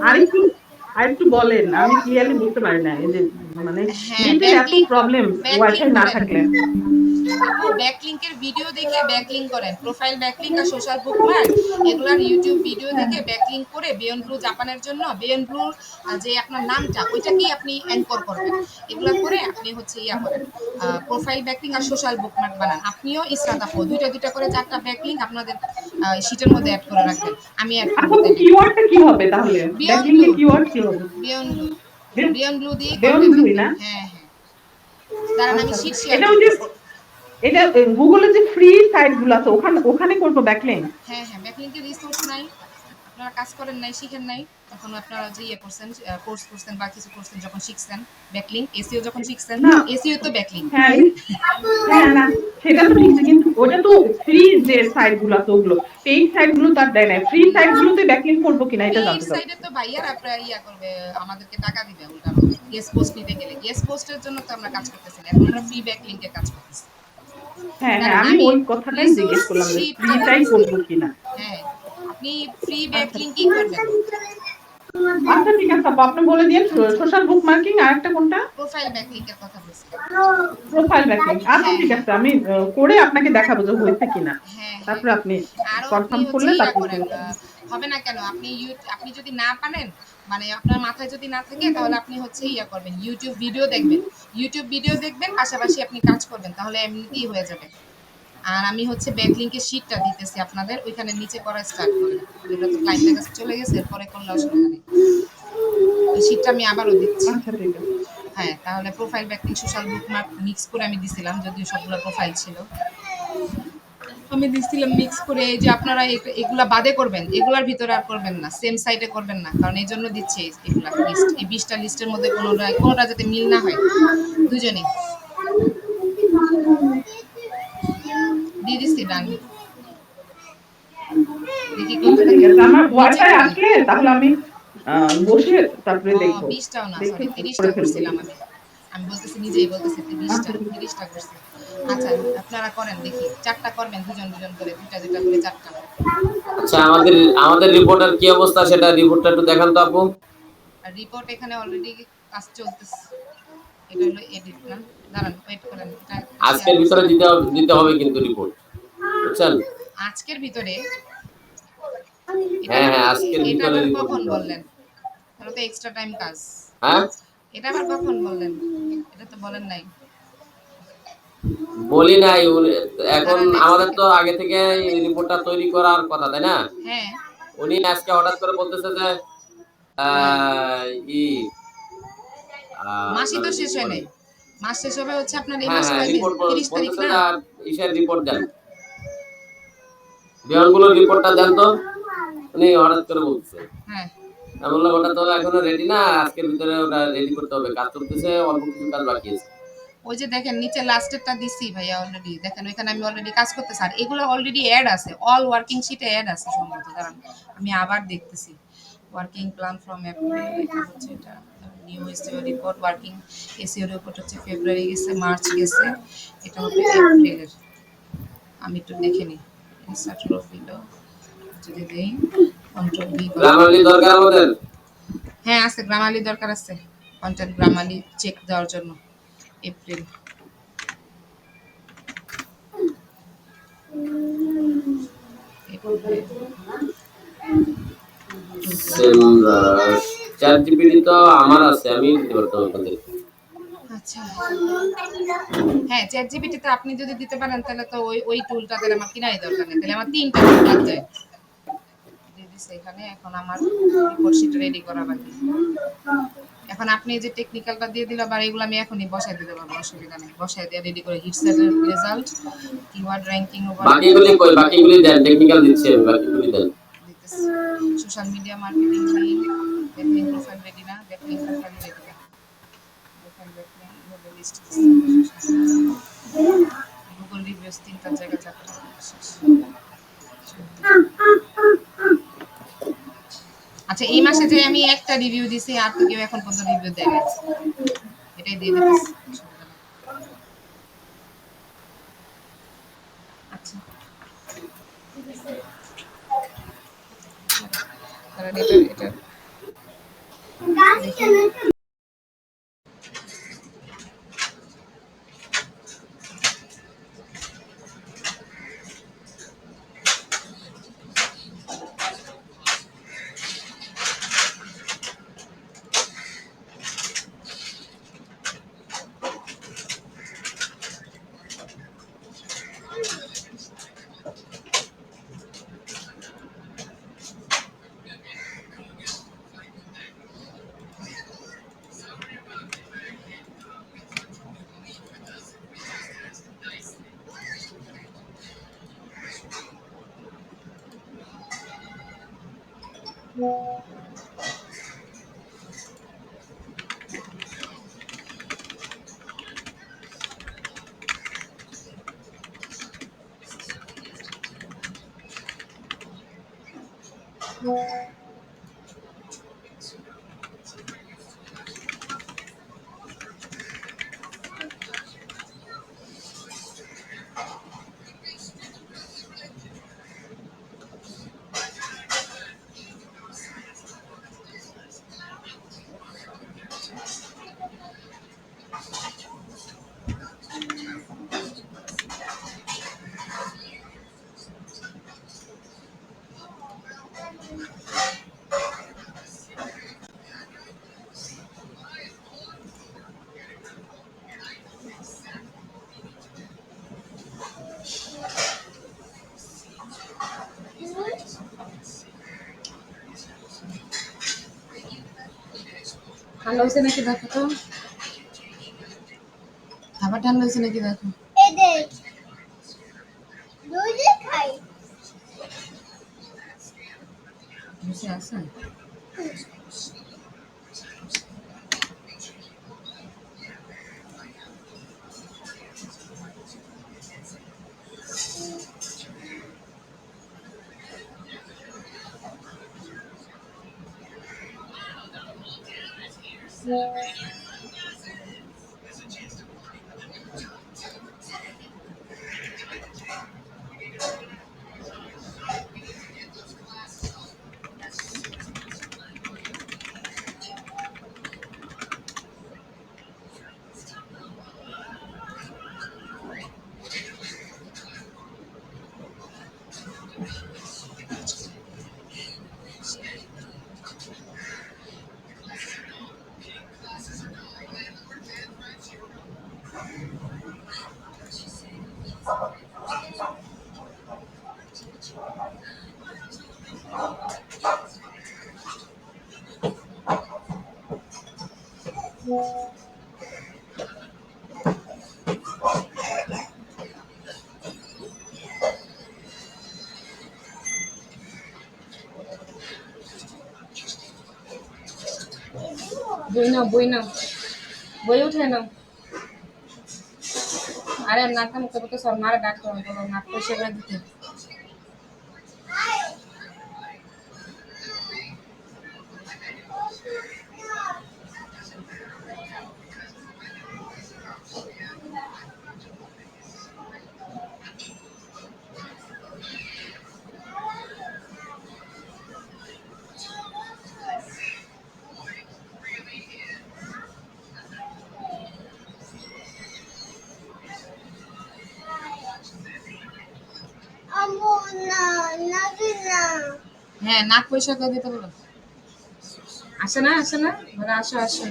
আরেকটু বলেন, আমি ক্লিয়ারলি বুঝতে পারি না। এই যে মানে হ্যাঁ, নেটের এত প্রবলেম ওয়াইফাই না করেন। থাকলে। আপু ব্যাকলিংকের ভিডিও দেখে ব্যাকলিং করেন, প্রোফাইল ব্যাকলিং আর সোশ্যাল বুকমার্ক এগুলার ইউটিউব ভিডিও হ্যাঁ দেখে ব্যাকলিং করে বিয়ন্ড ব্লু জাপানের জন্য বিয়ন্ড ব্লুর যে আপনার নামটা ওইটাকেই আপনি অ্যাঙ্কর করবেন। এগুলা করে আপনি হচ্ছে ইয়া করেন, প্রোফাইল ব্যাকলিং আর সোশ্যাল বুকমার্ক বানান। আপনিও ইসরাত আপু দুইটা দুইটা করে 4টা ব্যাকলিং আপনাদের শীটের মধ্যে অ্যাড করে রাখবেন, আমি অ্যাড করবো আপু তাইলে। কিওয়ার্ডটা কি হবে তাহলে? বিয়ন্ড ব্যাকলিংকে ব্লু, কিওয়ার্ড কি হবে? বিয়ন্ড ব্লু, বিয়ন্ড ব্লু দিয়ে বেয়ন্ড করবেন ব্লুই দেখবেন। না? হ্যাঁ হ্যাঁ, দাঁড়ান আমি আচ্ছা শীট শেয়ার এটা ওই যে করতেছি। এটা গুগলে যে ফ্রি সাইট গুলো আছে ওখানে ওখানে করবো ব্যাকলিং? হ্যাঁ হ্যাঁ, ব্যাকলিংকের রিসোর্স নাই, আপনারা কাজ করেন নাই, শিখেন নাই, তখন আপনারা যে ইয়ে করছেন, কোর্স করছেন বা কিছু করছেন, যখন শিখছেন ব্যাকলিং এসইও যখন শিখছেন, না এসইও তো ব্যাকলিং। হ্যাঁ হ্যাঁ না সেটা তো ঠিক আছে, কিন্তু ওটা তো ফ্রি যে সাইট গুলো আছে ওগুলো, পেইড সাইট গুলো তার দেয় না। ফ্রি সাইট গুলোতে ব্যাকলিং করবো কিনা এটা পেইড জানতে সাইডে চাচ্ছি। তো ভাইয়ার আপনারা ইয়া করবে, আমাদেরকে টাকা দিবে উল্টানো, গেস্ট পোস্ট নিতে গেলে। গেস্ট পোস্টের জন্য তো আমরা কাজ করতেছি না, এখন আমরা ফ্রি ব্যাকলিংকে কাজ করতেছি। হ্যাঁ হ্যাঁ দাঁড়ান আমি আমি ওই কথাটাই রিসোর্স জিজ্ঞেস করলাম যে শিটটা ফ্রিটাই দিতেছি। করবো কিনা। হ্যাঁ, আপনি ফ্রি আচ্ছা ব্যাকলিংকই করবেন। আচ্ছা ঠিক আছে আপু, আপনি বলে দিন আচ্ছা, সোশ্যাল বুক মার্কিং আর একটা কোনটা? প্রোফাইল ব্যাকলিংকের কথা বলছিলাম। Profile backlink. আচ্ছা হ্যাঁ ঠিক হ্যাঁ আছে আমি করে আপনাকে দেখাবো যে হয়েছে কিনা। হ্যাঁ হ্যাঁ, তারপরে আপনি আরো আপনি কনফার্ম হচ্ছে করলে ইয়া তারপর করেন, শুরু করবেন। হবে না কেন, আপনি আপনি যদি না পারেন, মানে আপনার মাথায় যদি না থাকে, তাহলে আপনি হচ্ছে ইয়া করবেন, ইউটিউব ভিডিও দেখবেন। ইউটিউব ভিডিও দেখবেন, পাশাপাশি আপনি কাজ করবেন, তাহলে এমনিতেই হয়ে যাবে। আর আমি হচ্ছে ব্যাকলিংকের শীটটা দিতেছি আপনাদের, ওইখানে নিচে করা স্টার্ট করেন। এটা তো ক্লায়েন্টের কাছে চলে গেছে, এরপরে করলে অসুবিধা নেই। ওই শীটটা আমি আবারও দিচ্ছি। আচ্ছা ঠিক আছে। হ্যাঁ, তাহলে profile backlink social bookmark mix করে আমি দিছিলাম, যদিও সবগুলো প্রোফাইল ছিল, আমি দিছিলাম মিক্স করে। এই যে আপনারা এগুলা বাদে করবেন, এগুলার ভিতরে আর করবেন না, সেম সাইটে করবেন না, কারণ এই জন্য দিচ্ছে এগুলা লিস্ট। এই 20টা লিস্টের মধ্যে কোনোটা যাতে মিল না হয়, দুজনেই দিয়ে দিচ্ছি। ডান, দেখি করতে আচ্ছা ঠিক থাকেন, আছে, আমার নিচে ওয়াইফাই করেন। আসলে তাহলে আমি বসে তারপরে ও দেখবো, 20টাও না, দেখে সরি 30টা করে ফেলবো। করছিলাম আমি, আমি বলতেছি নিজেই বলতেছি 30টা, আচ্ছা ঠিক আছে। 30টা করছি। আচ্ছা, আপনারা করেন দেখি, 4টা করবেন, দুজন দুজন করে, দুইটা দুইটা করে 4টা। আচ্ছা, আমাদের আমাদের রিপোর্টের কি অবস্থা সেটা রিপোর্টটা একটু দেখান তো আপু। আর রিপোর্ট এখানে অলরেডি কাজ চলতেছে। এটা হলো এডিট না, দাঁড়ান ওয়েট করেন, এটা শেয়ার আজকের ভিতরে করছিলাম। দিতে হবে কিন্তু রিপোর্ট, বুঝছেন? আজকের ভিতরে? এটা হ্যাঁ আবার হ্যাঁ, আজকের এটা ভিতরে আবার রিপোর্ট কখন দিতে হবে। বললেন? তাহলে তো এক্সট্রা টাইম কাজ। হ্যাঁ, এটা আবার কখন বললেন? এটা তো বলেন নাই। বলি নাই এখন দাঁড়ান এক আমাদের তো সেকেন্ড। আগে থেকে এই রিপোর্টটা তৈরি করার কথা, তাই না? হ্যাঁ উনি আজকে হঠাৎ করে বলতেছে যে হ্যাঁ, আহ, ই মাসই তো আপনারা কি শেষ হয় বলে, নাই। মাস শেষ হবে হচ্ছে আপনার এই হ্যাঁ মাসে হ্যাঁ কয় রিপোর্ট 30 তারিখ বলতেছে না? যে ইসের রিপোর্ট দেন, বিমানগুলোর রিপোর্টটা দেন তো। উনি হঠাৎ করে বলতেছে, হ্যাঁ, আমি বললাম ওটা তো এখনো রেডি না, আজকের ভিতরে ওটা রেডি করতে হবে, কাজ চলতেছে, অল্প কিছু কাজ বাকি আছে। ওই যে দেখেন নিচে লাস্টেরটা দিছি ভাইয়া অলরেডি, দেখেন ওইখানে আমি অলরেডি কাজ করতেছি। আর এগুলো অলরেডি অ্যাড আছে, অল ওয়ার্কিং শিটে অ্যাড আছে সম্ভবত, কারণ আমি আবার দেখতেছি। ওয়ার্কিং প্ল্যান ফ্রম এপ্রিল, এটা হচ্ছে এটা new SEO report, working SEO report হচ্ছে ফেব্রুয়ারি গেছে, মার্চ গেছে, এটা হবে এপ্রিলের। আমি একটু দেখে নিই, ইনসার্ট রো বিলো যদি দেই, কন্ট্রোল ভি করে। গ্রামারলি দরকার আমাদের। হ্যাঁ আছে, গ্রামালি দরকার আছে, কন্টেন্ট গ্রামালি চেক দেওয়ার জন্য। এপ্রিল, এপ্রিল চ্যাট জিপিটি তো আমার আছে, আমি দিতে পারতাম আপনাদের। আচ্ছা, হ্যাঁ চ্যাট জিপিটিতে আপনি যদি দিতে পারেন, তাহলে তো ওই ওই টুলটা তাহলে আমার কিনারই দরকার নেই, তাহলে আমার 3টা টুল লাগবে। দিয়ে দিছে এখানে, এখন আমার রিপোর্ট শিট রেডি করা বাকি। এখন আপনি যে টেকনিক্যালটা দিয়ে দিলে, আবার এগুলো আমি এখনই বসাই দিতে পারবো, অসুবিধা নেই। বসাই দিয়ে রেডি করে হিটসের রেজাল্ট, কিওয়ার্ড র্যাঙ্কিং ওভার বাকিগুলি কই, বাকিগুলি দেন, টেকনিক্যাল দিচ্ছে, বাকিগুলি দেন। দিতেছি। Social media marketing link, backlink profile ready না, ব্যাকলিং প্রোফাইল রেডি না, profile backlink Google list, Google reviews 3টা জায়গা 4টা শেষ। আচ্ছা, এই মাসে যে আমি একটা রিভিউ দিছি, আর তো কেউ এখন পর্যন্ত রিভিউ দেয় না, এটাই দিয়ে দিতেছি। আচ্ছা, কারণ এটা এটা দেখি। ঠান্ডা হয়েছে নাকি দেখো তো, খাবার ঠান্ডা হয়েছে নাকি দেখো। বসে আছে। বই নাও, বই নাও, বই উঠে নাও। আরে নাকা মুখে মুখে সর মারে ডাক্তার বলো নাক পরিষ্কার করে দিতে। হ্যাঁ নাক পরিষ্কার করে দিতে বলো। আসে না, আসে না, বলে আসো আসো,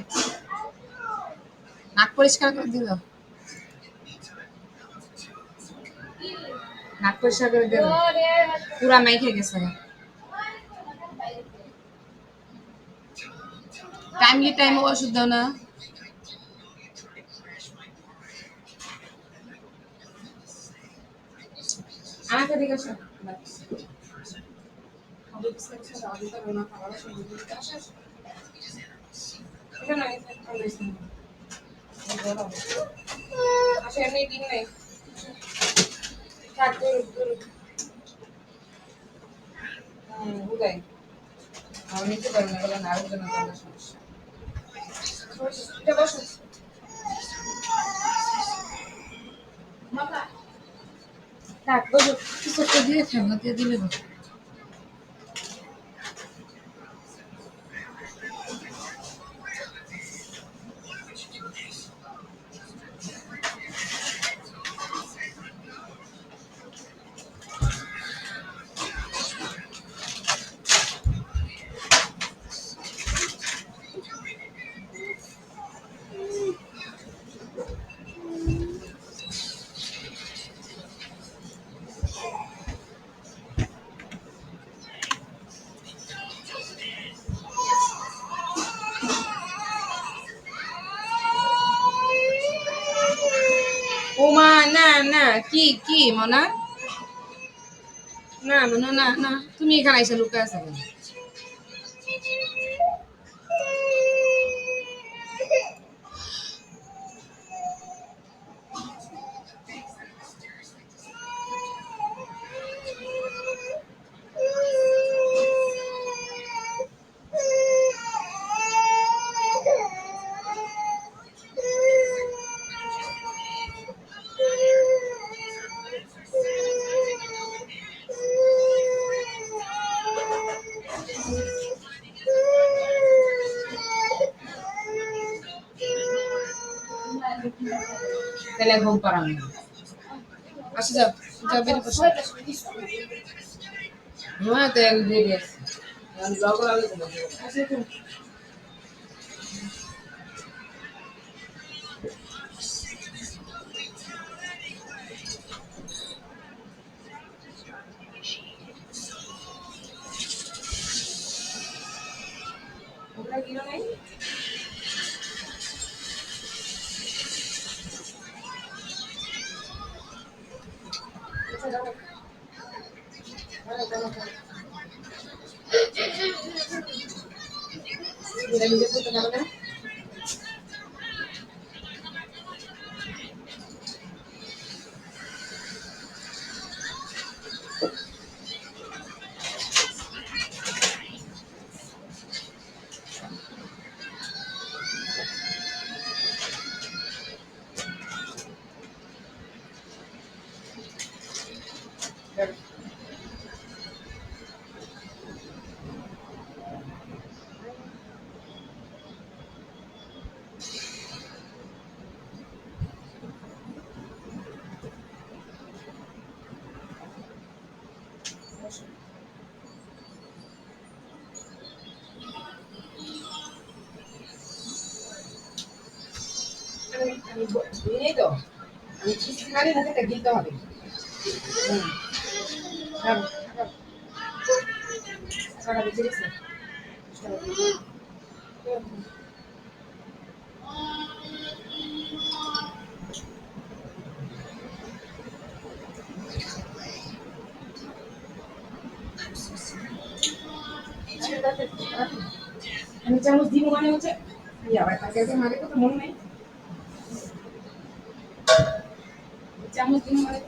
নাক পরিষ্কার করে দিল, নাক পরিষ্কার করে দিল, পুরা মাইকে গেছে। টাইমলি টাইমে ওষুধ দাও না। আমাকে দিকে আসো। আসো এমনি দিন নাই থাক দূর দূর। বুঝাই আমি নিতে পারবো না, বলে না আরো জন সমস্যা। এটা বসো। থাক বসো, কিছু একটা দিয়ে খাবো, দিয়ে দিলে বসো। ও মা না না, কি কি মনা, না মনা না না, তুমি এখানে এসে লুকে আছো কেন? তাহলে ঘুম পাড়ানো আসে যাও যাও বেরিয়ে বসো হ্যাঁ তেল দিয়ে দিয়েছি ওগুলা গিলো নাই নিজে করতে পারবে আমি তো আমি চিকেন মুখে গিলতে হবে সারা বেঁচে গেছে আমি চামচ দিব মানে হচ্ছে আবার তাকে মারে তো মনে নেই চামচ দিব মানে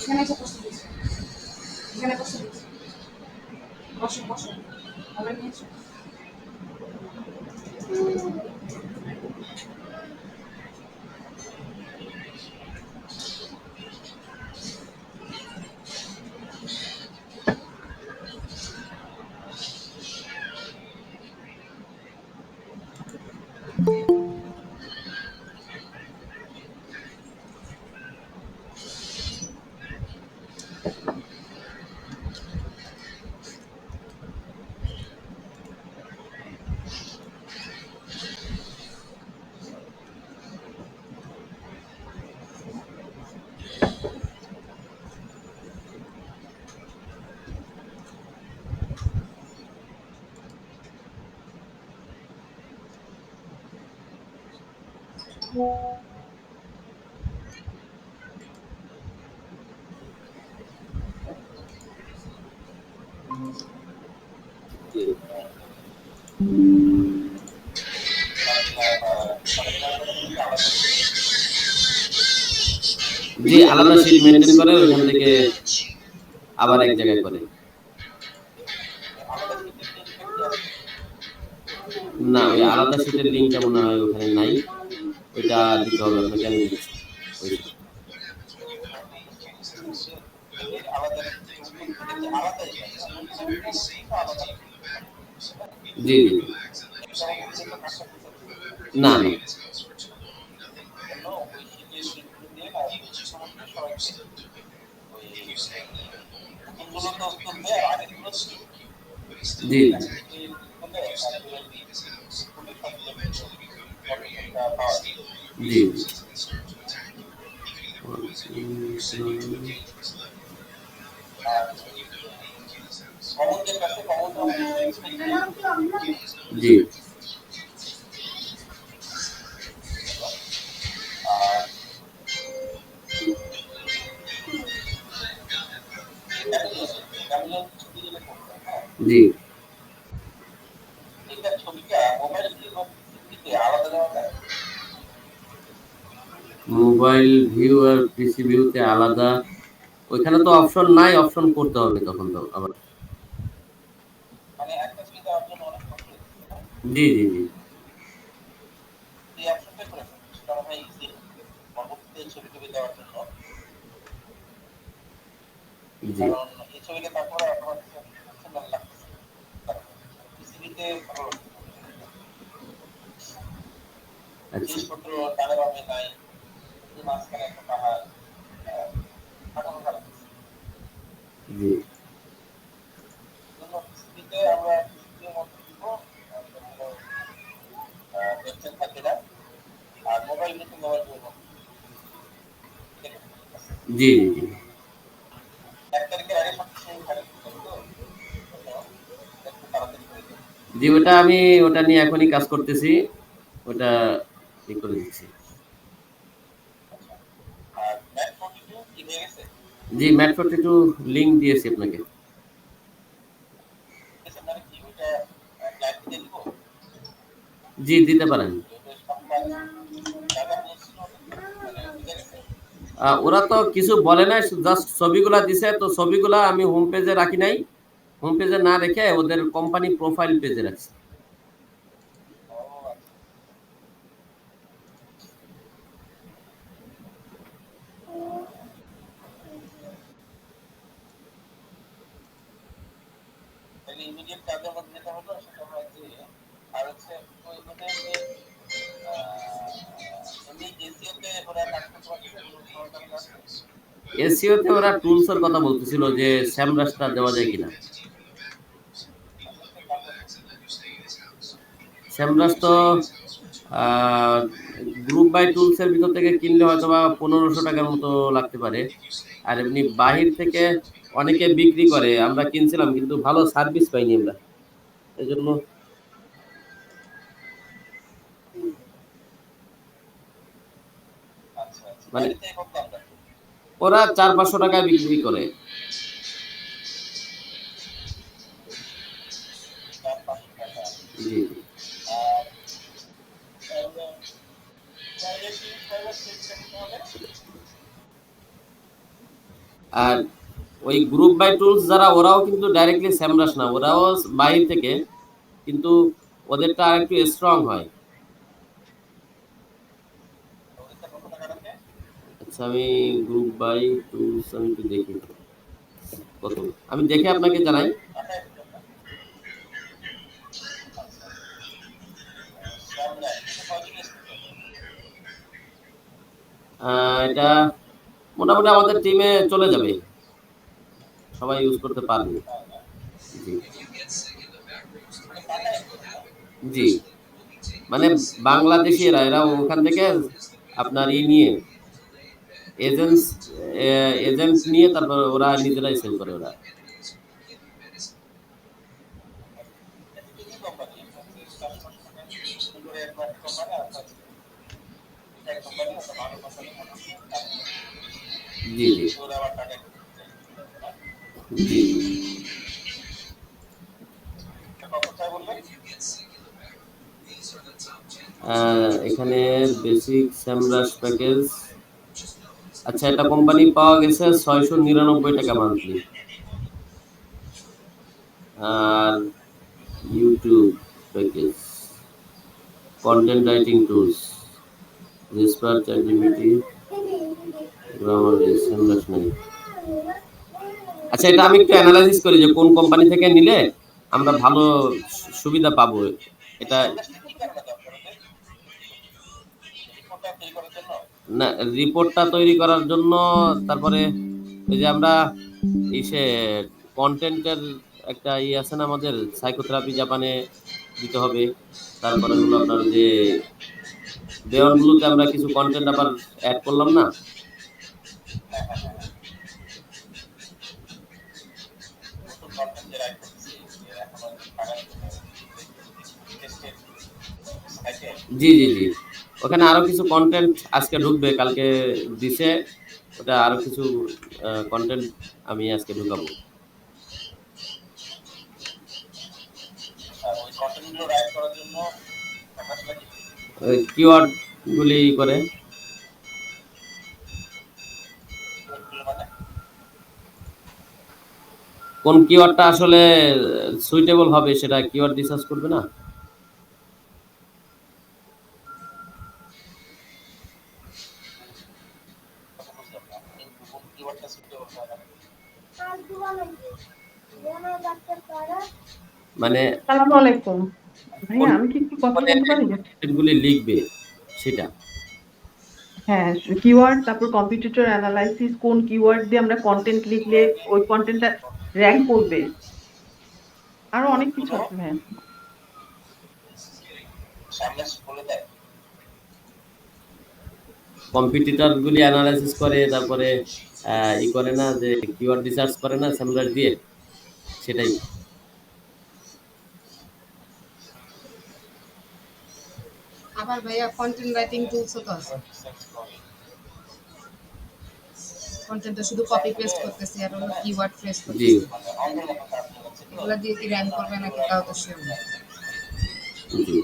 এখানে এসে বসে দিচ্ছি, এখানে বসে দিচ্ছি, বসো বসো, আবার নিয়ে এসো। জি, আলাদা শিট মেনটেন করে ওইখান থেকে আবার এক জায়গায় করে। না, ওই আলাদা শিটের লিঙ্কটা মনে হয় ওখানে নাই, ওইটা দিতে হবে আপনাকে, আমি দিচ্ছি ওই। জি জি, না না, জি জি, জি জি। মোবাইল ভিউ আর পিসি ভিউতে আলাদা, ওইখানে তো অপশন নাই, অপশন করতে হবে তখন তো আবার। জি জি জি, জি আচ্ছা, জি জি জি, জি ওটা আমি, ওটা নিয়ে এখনই কাজ করতেছি, ওটা ঠিক করে দিচ্ছি। জি, ম্যাট 42 লিংক দিয়েছি আপনাকে। জি, দিতে পারেন। ওরা তো কিছু বলে নাই, জাস্ট ছবিগুলা দিছে, তো ছবিগুলা আমি হোম পেজে রাখি নাই, হোম পেজে না রেখে ওদের কোম্পানি প্রোফাইল পেজে রাখছি। এসইও তে ওরা টুলস এর কথা বলতেছিল যে স্যামরাসটা দেওয়া যায় কিনা। স্যামরাস তো গ্রুপ বাই টুলস এর ভিতর থেকে কিনলে হয়তো বা 1500 টাকার মতো লাগতে পারে, আর এমনি বাহির থেকে অনেকে বিক্রি করে, আমরা কিনছিলাম কিন্তু ভালো সার্ভিস পাইনি আমরা, এজন্য মানে ওরা 400-500 টাকায় বিক্রি করে। জি আর ওই গ্রুপ বাই টুলস যারা, ওরাও কিন্তু ডাইরেক্টলি স্যামরাস না, ওরাও বাইরে থেকে, কিন্তু ওদেরটা আর একটু স্ট্রং হয়। আচ্ছা, আমি গ্রুপ বাই টুলস আমি একটু দেখি কত, আমি দেখে আপনাকে জানাই। এটা মোটামুটি আমাদের টিমে চলে যাবে, সবাই ইউজ করতে পারবে। জি জি, মানে বাংলাদেশি এরা ওখান থেকে আপনার নিয়ে এজেন্টস এজেন্ট নিয়ে তারপর ওরা নিজেরাই সেল করে ওরা। জি জি জি এখানে বেসিক স্যামরাস প্যাকেজ, আচ্ছা এটা কোম্পানি পাওয়া গেছে 699 টাকা মান্থলি। আর YouTube package, content writing tools, research ChatGPT, grammar Semrush নাই। আচ্ছা, এটা আমি একটু অ্যানালাইসিস করি যে কোন কোম্পানি থেকে নিলে আমরা ভালো সুবিধা পাবো। এটা না, রিপোর্টটা তৈরি করার জন্য, তারপরে ওই যে আমরা ইসে কন্টেন্টের একটা আছে না আমাদের, সাইকোথেরাপি জাপানে দিতে হবে। তারপরে হলো আপনার যে বেয়নগুলোতে আমরা কিছু কন্টেন্ট আবার অ্যাড করলাম না। জি জি জি, ওখানে আরো কিছু কন্টেন্ট আজকে ঢুকবে, কালকে দিছে ওটা, আরো কিছু কন্টেন্ট আমি আজকে ঢুকাবো। কিওয়ার্ড গুলি করে, কোন কিওয়ার্ডটা আসলে সুইটেবল হবে সেটা কিওয়ার্ড রিসার্চ করবে না। মানে আসসালামু আলাইকুম ভাইয়া, আমি কি একটু কথা বলতে পারি? গুলি লিখবে সেটা। হ্যাঁ, কিওয়ার্ড, তারপর কম্পিটিটর অ্যানালাইসিস, কোন কিওয়ার্ড দিয়ে আমরা কন্টেন্ট লিখলে ওই কন্টেন্টটা র‍্যাঙ্ক করবে, আরো অনেক কিছু আছে ভাইয়া। কম্পিটিটর গুলি অ্যানালাইসিস করে, তারপরে ই করে না যে কিওয়ার্ড রিসার্চ করে না স্যামরাস দিয়ে, সেটাই। আবার ভাইয়া কন্টেন্ট রাইটিং টুলসও তো আছে, কন্টেন্টটা শুধু কপি পেস্ট করতেছি আর হলো কিওয়ার্ড ফ্রেজ জি করতেছি, এগুলো দিয়ে কি র‍্যাঙ্ক করবে নাকি তাও তো শিওর না। জি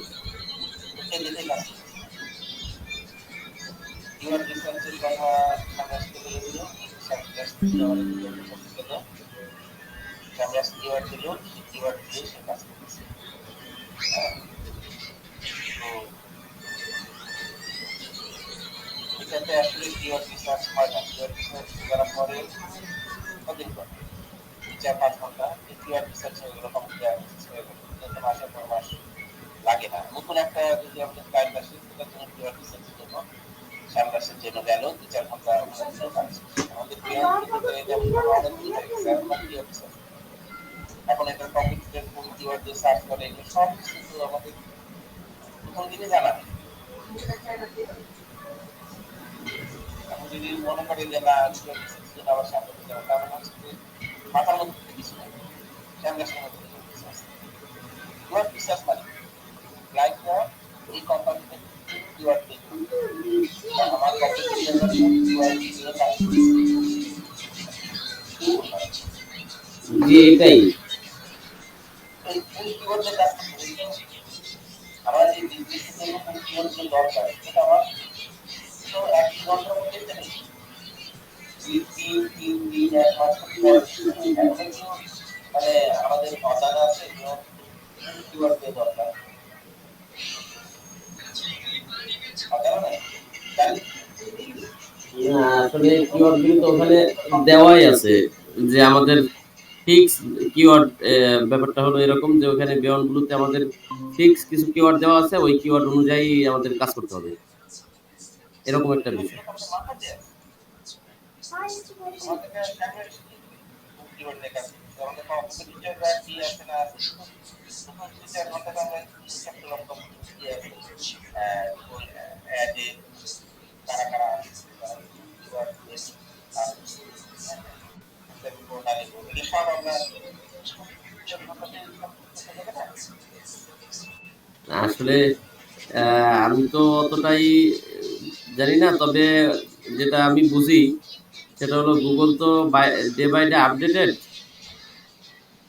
জি, এটাই। না, আসলে কিওয়ার্ড গুলো তো ওখানে দেওয়াই আছে যে আমাদের ফিক্স কিওয়ার্ড। ব্যাপারটা হলো এরকম যে ওখানে বিয়ন্ড ব্লুতে আমাদের ফিক্স কিছু কিওয়ার্ড দেওয়া আছে, ওই কিওয়ার্ড অনুযায়ী আমাদের কাজ করতে হবে, এরকম একটা বিষয়। আসলে আমি তো অতটাই জানি না, তবে যেটা আমি বুঝি সেটা হলো গুগল তো ডে বাই ডে আপডেটেড,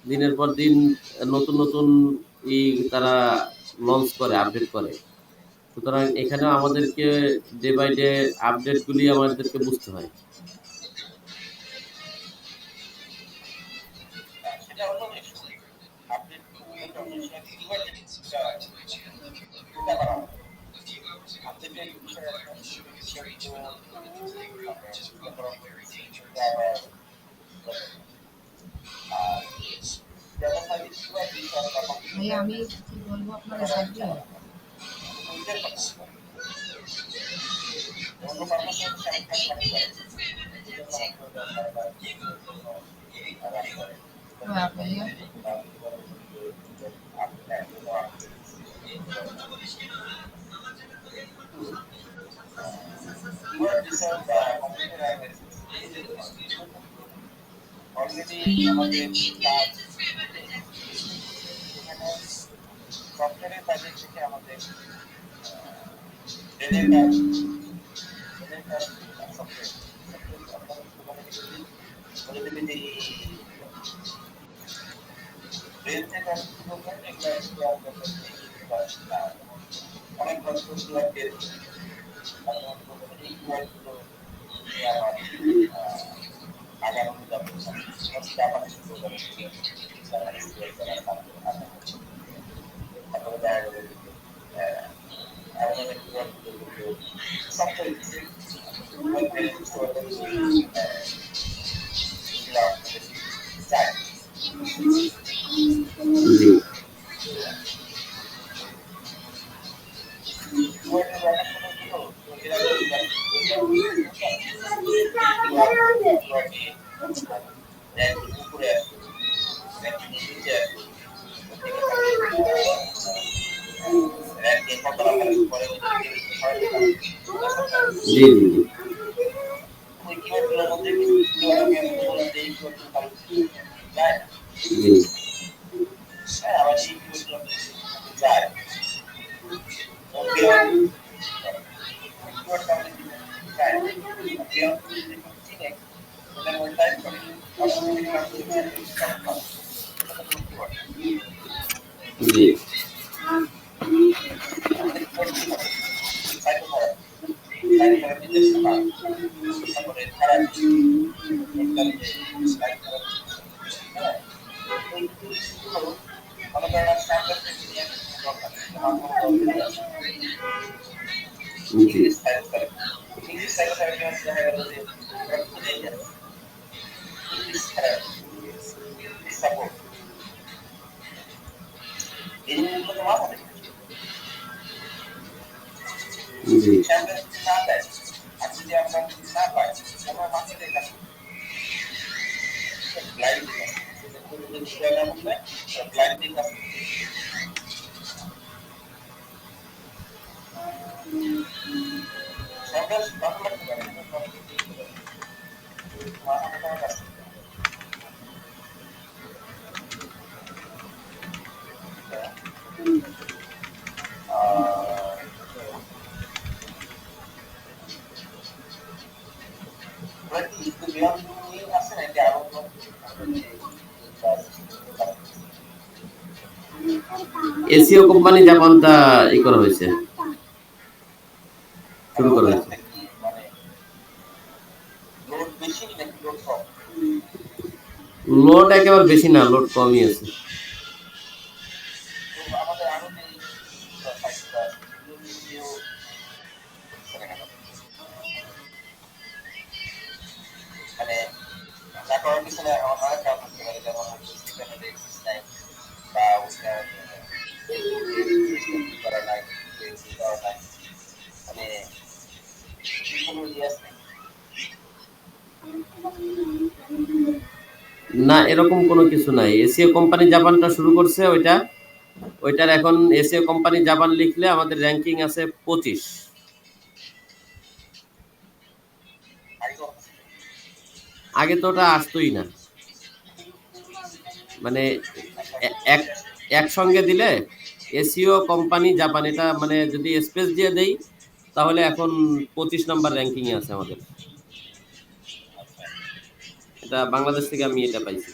দিনের পর দিন নতুন নতুন ই তারা লঞ্চ করে, আপডেট করে। সুতরাং এখানেও আমাদেরকে ডে বাই ডে আপডেটগুলি আমাদেরকে বুঝতে হয়। ভাইয়া আমি কি বলবো আপনারা সাহায্য ভাইয়া জি জি জি জি জি জি জি জি এসিও কোম্পানি জাপানটা ই করা হয়েছে, শুরু করা হয়েছে। লোড একেবারে বেশি না, লোড কমই আছে। তো আমাদের আরো যে সাইটগুলো আছে সেগুলো দিয়েও হচ্ছে না কেন? মানে না করার পিছনে আমার অনেক কারণ থাকতে পারে, যেমন হচ্ছে সেখানে রেজিস্ট নাই বা ওইটার ই করা নাই, ই করা নাই, মানে কোনো রিয়াজ নেই। না, এরকম কোনো কিছু নাই। এসিও কোম্পানি জাপানটা শুরু করছে ওইটার এখন এসিও কোম্পানি জাপান লিখলে আমাদের র্যাঙ্কিং আছে 25। আগে তো আগে তো ওটা আসতোই না, মানে এক একসঙ্গে দিলে এসিও কোম্পানি জাপান এটা মানে যদি স্পেস দিয়ে দেই তাহলে এখন 25 নাম্বার র্যাঙ্কিং এ আছে আমাদের। এটা বাংলাদেশ থেকে আমি এটা পাইছি।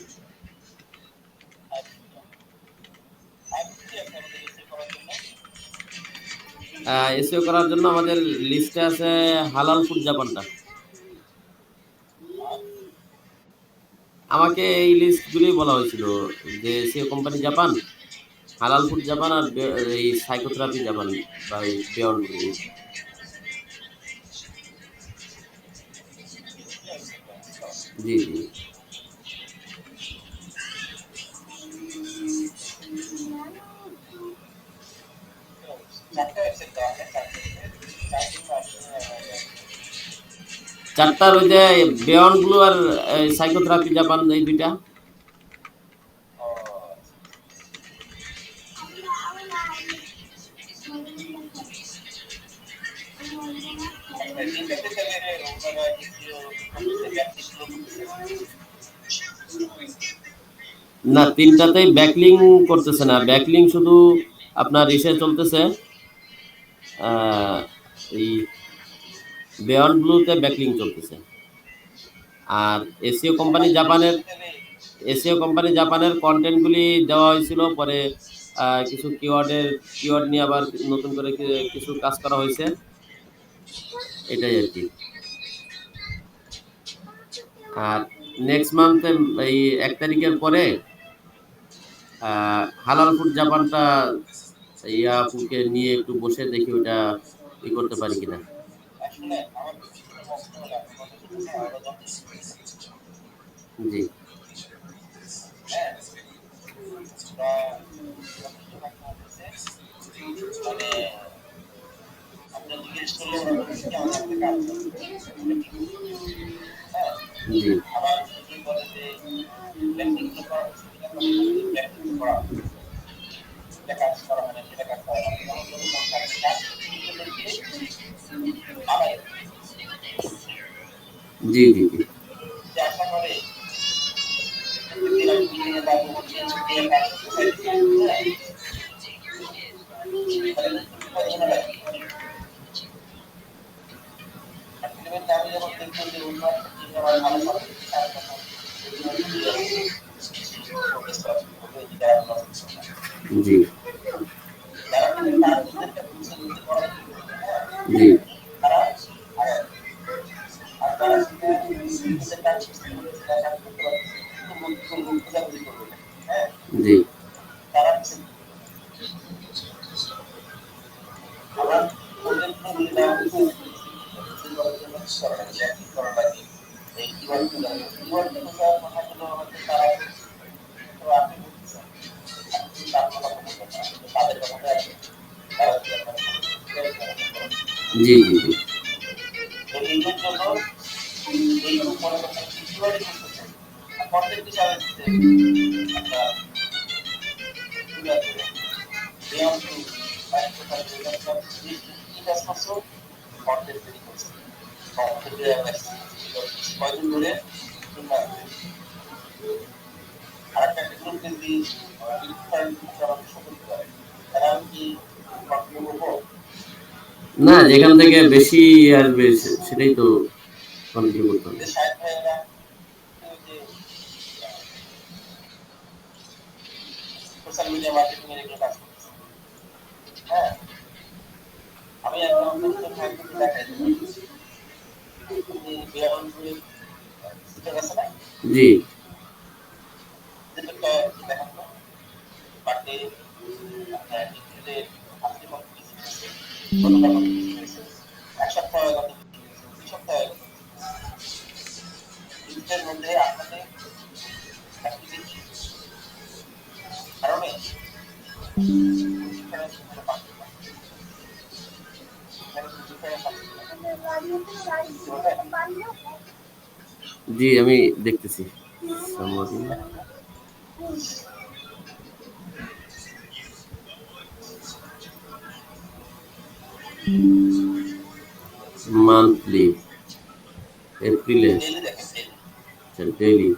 এসিও করার জন্য আমাদের লিস্টে আছে হালাল ফুড জাপানটা। আমাকে এই লিস্টগুলি বলা হয়েছিল যে এসিও কোম্পানি জাপান, হালাল ফুড জাপান আর এই সাইকোথেরাপি জাপান বা এই বিয়ন্ড। জি জি। চারটার ওই যে বিয়ন্ড ব্লু আর সাইকোথেরাপি জাপান, এই দুইটা। না, তিনটাতেই ব্যাকলিং করতেছে না, ব্যাকলিং শুধু আপনার ইসে চলতেছে, এই বিয়ন্ড ব্লুতে ব্যাকলিং চলতেছে। আর এসিও কোম্পানি জাপানের কন্টেন্টগুলি দেওয়া হয়েছিল, পরে কিছু কিওয়ার্ড নিয়ে আবার নতুন করে কিছু কাজ করা হয়েছে, এটাই আর কি। আর নেক্সট মান্থে এই 1 তারিখের পরে হালাল ফুড জাপানটা ইয়াপুকে নিয়ে একটু বসে দেখি ওটা ই করতে পারি কিনা। জি মানে আপনি জিজ্ঞেস করলে ওরা বলছে কি আমাদের একটা কাজ আছে। জি আবার যদি বলে যে ব্যক্তিগত করা হচ্ছে কিনা, তখন বলে যে ব্যক্তিগত করা হচ্ছে, সেটা কাজ করা হয় না, সেটা কাজ করা হয় না। তখন বলে কোন কাজ নিজেদেরকে আদায় জি জি জি। যে আশা করে প্রত্যেকদিন আমি মিটিংয়ে যাবো, মিটিংয়ে কাজ করতে পারি। আমি যখন দেখবো যে অন্য একটা টিম আমার ভালো করে জি যারা কিন্তু তার নিজেরটা বুঝে নিতে পারে, জি তারা আগে আর তারা সেটা নিজেদের কাজ সেটা কাজ করতে পারছে, কিন্তু মধ্যে খোঁজাখুঁজি করবে না। হ্যাঁ, জি তারা আবার ওদের বলে দেওয়া হচ্ছে করার জন্য করা লাগে, ব্যাংকিং করা লাগে, এই কিওয়ার্ড খোঁজা লাগে। কিওয়ার্ড খোঁজার কথাগুলো হয়তো তারা তো আপনি বলতেছেন, আপনি কিন্তু আপনার কথা বলবেন না, কিন্তু তাদের কথাটা আছে, তারা যদি আপনার জি জি জি। তো এইটার জন্য এইটুকু মনে করছেন কিওয়ার্ডই করতেছেন, আর কন্টেন্ট হিসাবে দিচ্ছে আপনার কিওয়ার্ড করে বিয়ন্ড টু সাইকোথেরাপি কি কাজ করছো, কন্টেন্ট তৈরি করছো, কয়দিন ধরে আর একটা গ্রুপ যদি করতে পারে, তারা কি কন্টিনিউ করবো না, যেখান থেকে বেশি আসবে সেটাই তো কন্টিনিউ করতে হবে। যে সাহেব ভাইয়েরা যে সোশ্যাল মিডিয়া মার্কেটিং এর এগুলো কাজ করতেছে। হ্যাঁ, আমি একটা আপনাদের ভাইকে দেখাই দেবো, বিয়ারন গ্রুপ আছে না, জি আগে আপনার ডিগ্রিদের আসতে কম্পিটিশন হয়েছে, গতকাল কম্পিটিশন হয়েছে, 1 সপ্তাহ আগে কম্পিটিশন হয়েছে, 2 সপ্তাহ আগে ডিগ্রিদের মধ্যে আপনাদের অ্যাক্টিভিটি কারণে ডিফারেন্স হতে পারছে না। ডিফারেন্স আছে জি আমি দেখতেছি somebody monthly এপ্রিলে ডেইলি দেখেন, ডেইলি ডেইলি